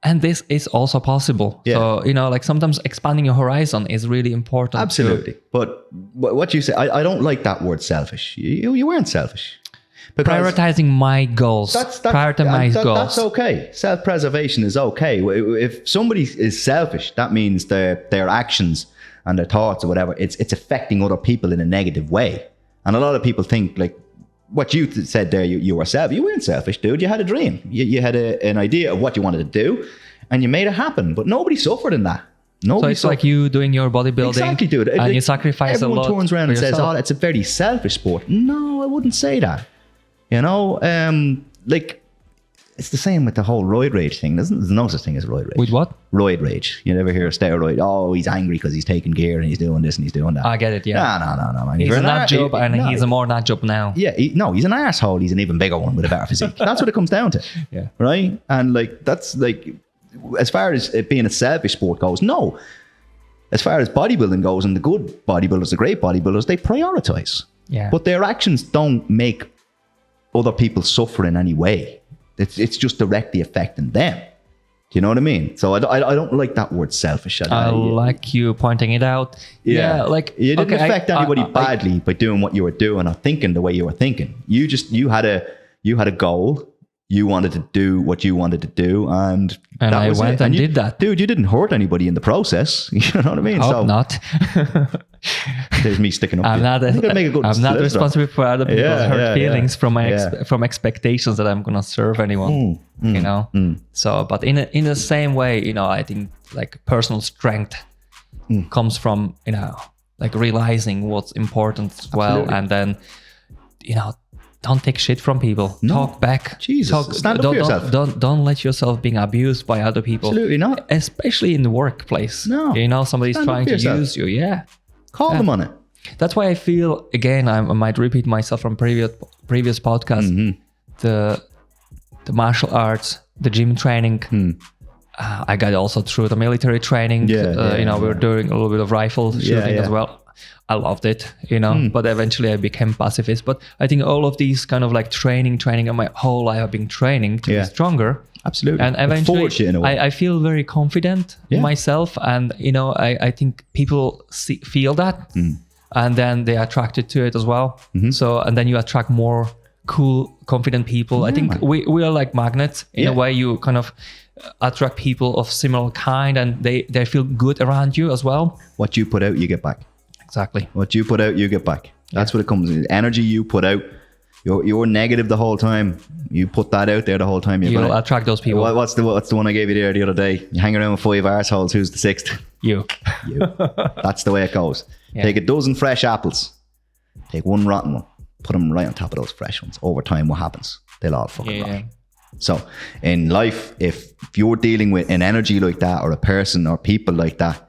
Speaker 2: and this is also possible. So, you know, like sometimes expanding your horizon is really important.
Speaker 1: Absolutely. But what you say, I don't like that word selfish. You weren't selfish.
Speaker 2: Prioritizing my goals. Prioritizing my goals.
Speaker 1: That's okay. Self-preservation is okay. If somebody is selfish, that means their actions and their thoughts or whatever, it's affecting other people in a negative way. And a lot of people think, like what you said there, you were selfish. You weren't selfish, dude. You had a dream. You had an idea of what you wanted to do, and you made it happen. But nobody suffered in that. So
Speaker 2: it's like you doing your bodybuilding.
Speaker 1: Exactly, dude.
Speaker 2: And you sacrifice a lot.
Speaker 1: Everyone turns around and says, oh, it's a very selfish sport. No, I wouldn't say that. You know, like it's the same with the whole roid rage thing. There's no such thing as roid rage.
Speaker 2: With what?
Speaker 1: Roid rage. You never hear a steroid. Oh, he's angry because he's taking gear and he's doing this and he's doing that.
Speaker 2: I get it, yeah.
Speaker 1: No, man.
Speaker 2: He's a nut job and he's a more nut job now.
Speaker 1: Yeah, he's an arsehole. He's an even bigger one with a better physique. That's what it comes down to. Yeah. Right? And like, that's like, as far as it being a selfish sport goes, no. As far as bodybuilding goes, and the good bodybuilders, the great bodybuilders, they prioritize. Yeah. But their actions don't make other people suffer in any way. It's just directly affecting them. Do you know what I mean? So I don't like that word selfish.
Speaker 2: I like you pointing it out. Yeah, like
Speaker 1: you didn't affect anybody badly by doing what you were doing or thinking the way you were thinking. You had a goal. You wanted to do what you wanted to do, and
Speaker 2: I went and did that.
Speaker 1: Dude, you didn't hurt anybody in the process. You know what I mean?
Speaker 2: I hope not.
Speaker 1: There's me sticking up.
Speaker 2: I'm not responsible for other people's hurt feelings from from expectations that I'm gonna serve anyone. You know. So, but in the same way, you know, I think like personal strength comes from, you know, like realizing what's important as well, and then, you know, don't take shit from people. Talk back.
Speaker 1: Stand up for yourself.
Speaker 2: Don't let yourself being abused by other people.
Speaker 1: Absolutely not.
Speaker 2: Especially in the workplace.
Speaker 1: No.
Speaker 2: You know, somebody's trying to use you. Yeah.
Speaker 1: Call them on it.
Speaker 2: That's why I feel, again, I might repeat myself from previous podcasts, the martial arts, the gym training, I got also through the military training. You know, we were doing a little bit of rifle shooting as well. I loved it, you know, but eventually I became pacifist. But I think all of these kind of like training, and my whole life I've been training to be stronger.
Speaker 1: Absolutely.
Speaker 2: And eventually I feel very confident in myself. And, you know, I think people feel that and then they're attracted to it as well. So, and then you attract more cool, confident people. I think we are like magnets in a way. You kind of attract people of similar kind and they feel good around you as well.
Speaker 1: What you put out, you get back.
Speaker 2: Exactly.
Speaker 1: What you put out, you get back. That's what it comes in. Energy you put out, you're negative the whole time. You put that out there the whole time.
Speaker 2: You'll attract those people.
Speaker 1: What's the one I gave you there the other day? You hang around with 5 arseholes. Who's the 6th?
Speaker 2: You.
Speaker 1: That's the way it goes. Take a dozen fresh apples. Take one rotten one. Put them right on top of those fresh ones. Over time, what happens? They'll all fucking rot. So in life, if you're dealing with an energy like that or a person or people like that,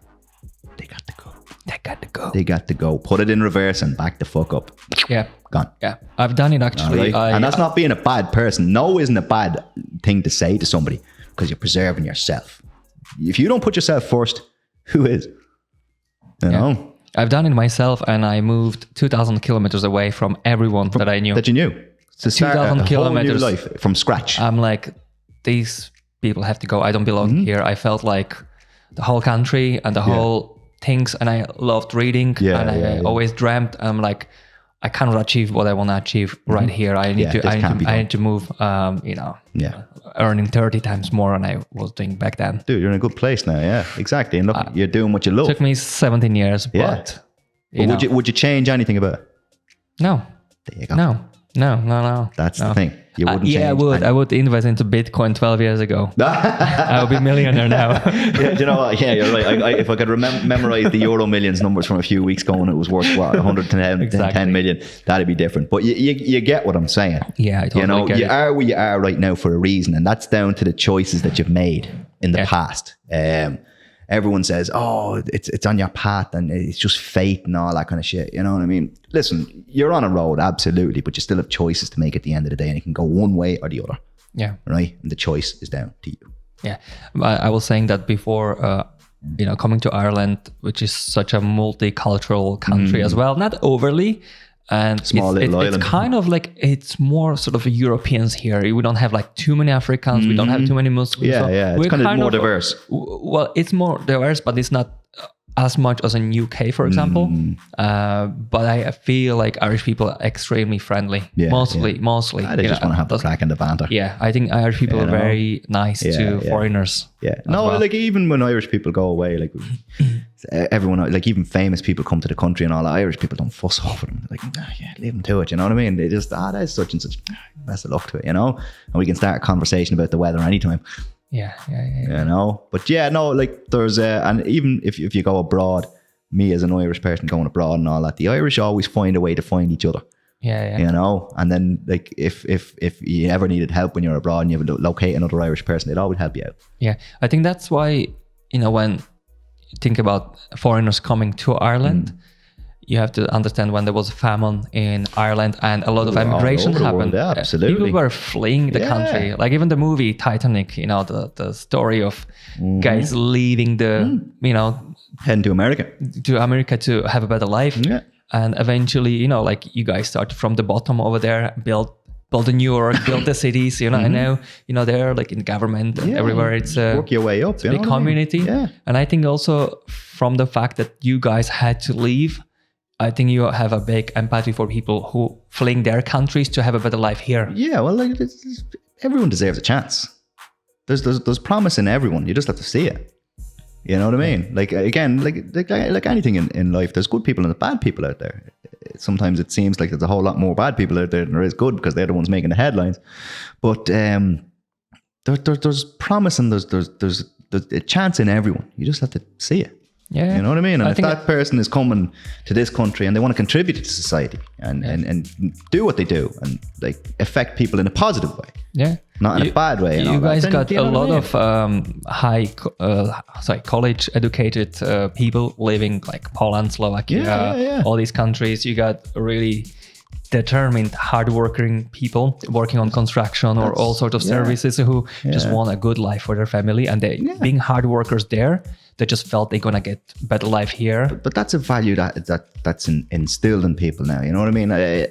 Speaker 1: they got to go. They got to go. Put it in reverse and back the fuck up.
Speaker 2: Yeah.
Speaker 1: Gone.
Speaker 2: Yeah. I've done it actually.
Speaker 1: Right? And that's not being a bad person. No isn't a bad thing to say to somebody because you're preserving yourself. If you don't put yourself first, who is? You know?
Speaker 2: I've done it myself and I moved 2,000 kilometers away from everyone that I knew.
Speaker 1: That you knew. To start
Speaker 2: 2,000 kilometers.
Speaker 1: Whole new life from scratch.
Speaker 2: I'm like, these people have to go. I don't belong here. I felt like the whole country and the whole things, and I loved reading and I always dreamt. I'm like, I cannot achieve what I want to achieve right here. I need to move, you know, earning 30 times more than I was doing back then.
Speaker 1: Dude, you're in a good place now. Yeah, exactly. And look, you're doing what you love.
Speaker 2: It took me 17 years, but
Speaker 1: would you change anything about it?
Speaker 2: No.
Speaker 1: There you go.
Speaker 2: No.
Speaker 1: That's the thing. You wouldn't change.
Speaker 2: Yeah, I would. I would invest into Bitcoin 12 years ago. I would be a millionaire now.
Speaker 1: You know what? Yeah, you're right. If I could memorize the Euro Millions numbers from a few weeks ago and it was worth, 110 million, that'd be different. But you get what I'm saying.
Speaker 2: Yeah, I totally get it.
Speaker 1: You are where you are right now for a reason. And that's down to the choices that you've made in the past. Everyone says, oh, it's on your path and it's just fate and all that kind of shit. You know what I mean? Listen, you're on a road, absolutely, but you still have choices to make at the end of the day and it can go one way or the other. Yeah. Right? And the choice is down to you.
Speaker 2: Yeah. I was saying that before, you know, coming to Ireland, which is such a multicultural country as well, not overly. And it's kind of like, it's more sort of Europeans here. We don't have like too many Africans. We don't have too many Muslims.
Speaker 1: Yeah. It's kind of more diverse.
Speaker 2: Well, it's more diverse, but it's not as much as in UK, for example. But I feel like Irish people are extremely friendly. Mostly.
Speaker 1: They just want to have the crack and the banter.
Speaker 2: Yeah, I think Irish people are very nice to foreigners.
Speaker 1: Yeah. No, like even when Irish people go away, like everyone, like even famous people come to the country and all, the Irish people don't fuss over them. They're like, leave them to it. You know what I mean? They just, that's such and such. Best of luck to it, you know? And we can start a conversation about the weather anytime.
Speaker 2: Yeah.
Speaker 1: You know, but like there's and even if you go abroad, me as an Irish person going abroad and all that, the Irish always find a way to find each other. Yeah. You know, and then like if you ever needed help when you're abroad and you have to locate another Irish person, they'd always help you out. Yeah,
Speaker 2: I think that's why, you know, when you think about foreigners coming to Ireland, you have to understand when there was a famine in Ireland and a lot of emigration happened.
Speaker 1: Yeah, absolutely.
Speaker 2: People were fleeing the country. Like even the movie Titanic, you know, the story of guys leaving you know,
Speaker 1: heading to America
Speaker 2: to have a better life. Yeah. And eventually, you know, like you guys started from the bottom over there, built in New York, built the cities, you know, and now, you know, they're like in government and everywhere. It's
Speaker 1: work your way up.
Speaker 2: It's a big community. Yeah. And I think also from the fact that you guys had to leave, I think you have a big empathy for people who fleeing their countries to have a better life here.
Speaker 1: Yeah, well, like everyone deserves a chance. There's promise in everyone. You just have to see it. You know what I mean? Like, again, like anything in life, there's good people and bad people out there. Sometimes it seems like there's a whole lot more bad people out there than there is good, because they're the ones making the headlines. But there's promise, and there's a chance in everyone. You just have to see it.
Speaker 2: Yeah.
Speaker 1: You know what I mean? And if that person is coming to this country and they want to contribute to society and do what they do and like affect people in a positive way.
Speaker 2: Yeah.
Speaker 1: Not in a bad way.
Speaker 2: You guys got a lot of college educated people living like Poland, Slovakia, all these countries. You got really determined, hardworking people working on construction or all sorts of services who just want a good life for their family, and they being hard workers there. They just felt they're gonna get better life here.
Speaker 1: But that's a value that's instilled in people now. You know what I mean? A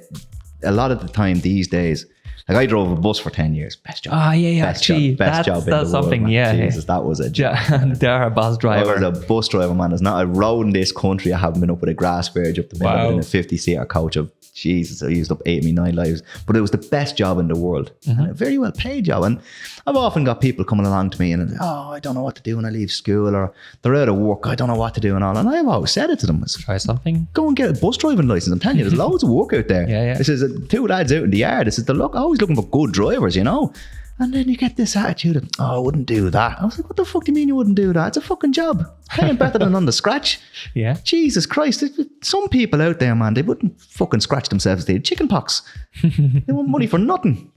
Speaker 1: lot of the time these days, like I drove a bus for 10 years. Best job. Best job in the world,
Speaker 2: something.
Speaker 1: Man.
Speaker 2: Yeah.
Speaker 1: Jesus, that was a job.
Speaker 2: They're a bus driver.
Speaker 1: I was a bus driver, man. There's not a road in this country I haven't been up with a grass verge up the middle in a 50-seater coach of. Jesus, I used up 8 of my 9 lives, but it was the best job in the world, and a very well paid job. And I've often got people coming along to me and I don't know what to do when I leave school, or they're out of work, I don't know what to do and all. And I've always said it to them:
Speaker 2: try something.
Speaker 1: Go and get a bus driving license. I'm telling you, there's loads of work out there. This is 2 lads out in the yard. This is always looking for good drivers, you know. And then you get this attitude of, I wouldn't do that. I was like, what the fuck do you mean you wouldn't do that? It's a fucking job. Paying better than on the scratch.
Speaker 2: Yeah.
Speaker 1: Jesus Christ. Some people out there, man, they wouldn't fucking scratch themselves. They had chicken pox. They want money for nothing.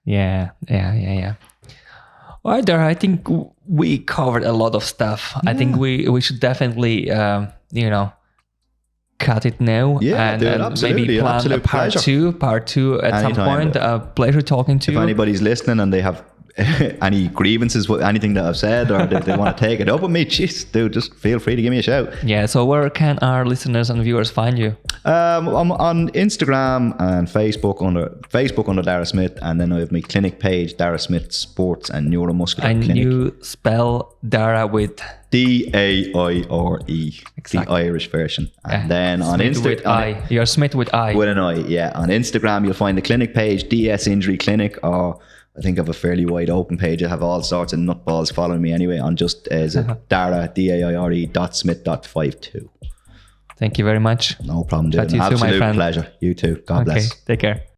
Speaker 2: Yeah. All right, Daire, I think we covered a lot of stuff. I think we should definitely, cut it now and maybe plan a part two at
Speaker 1: Anytime,
Speaker 2: some point. Pleasure talking to you.
Speaker 1: If anybody's listening and they have any grievances with anything that I've said, or they want to take it up with me, jeez, dude, just feel free to give me a shout.
Speaker 2: Yeah, so where can our listeners and viewers find you?
Speaker 1: I'm on Instagram and Facebook under Daire Smith, and then I have my clinic page, Daire Smith Sports and Neuromuscular Clinic.
Speaker 2: And you spell Daire with
Speaker 1: Daire,
Speaker 2: exactly.
Speaker 1: the Irish version. And then on Instagram,
Speaker 2: you're Smith with I.
Speaker 1: With an I, yeah. On Instagram, you'll find the clinic page, DS Injury Clinic, or I think I have a fairly wide open page. I have all sorts of nutballs following me anyway on just as Daire, Daire.smith.52.
Speaker 2: Thank you very much.
Speaker 1: No problem, dude.
Speaker 2: Chat to you soon, my friend.
Speaker 1: Pleasure. You too. God bless.
Speaker 2: Take care.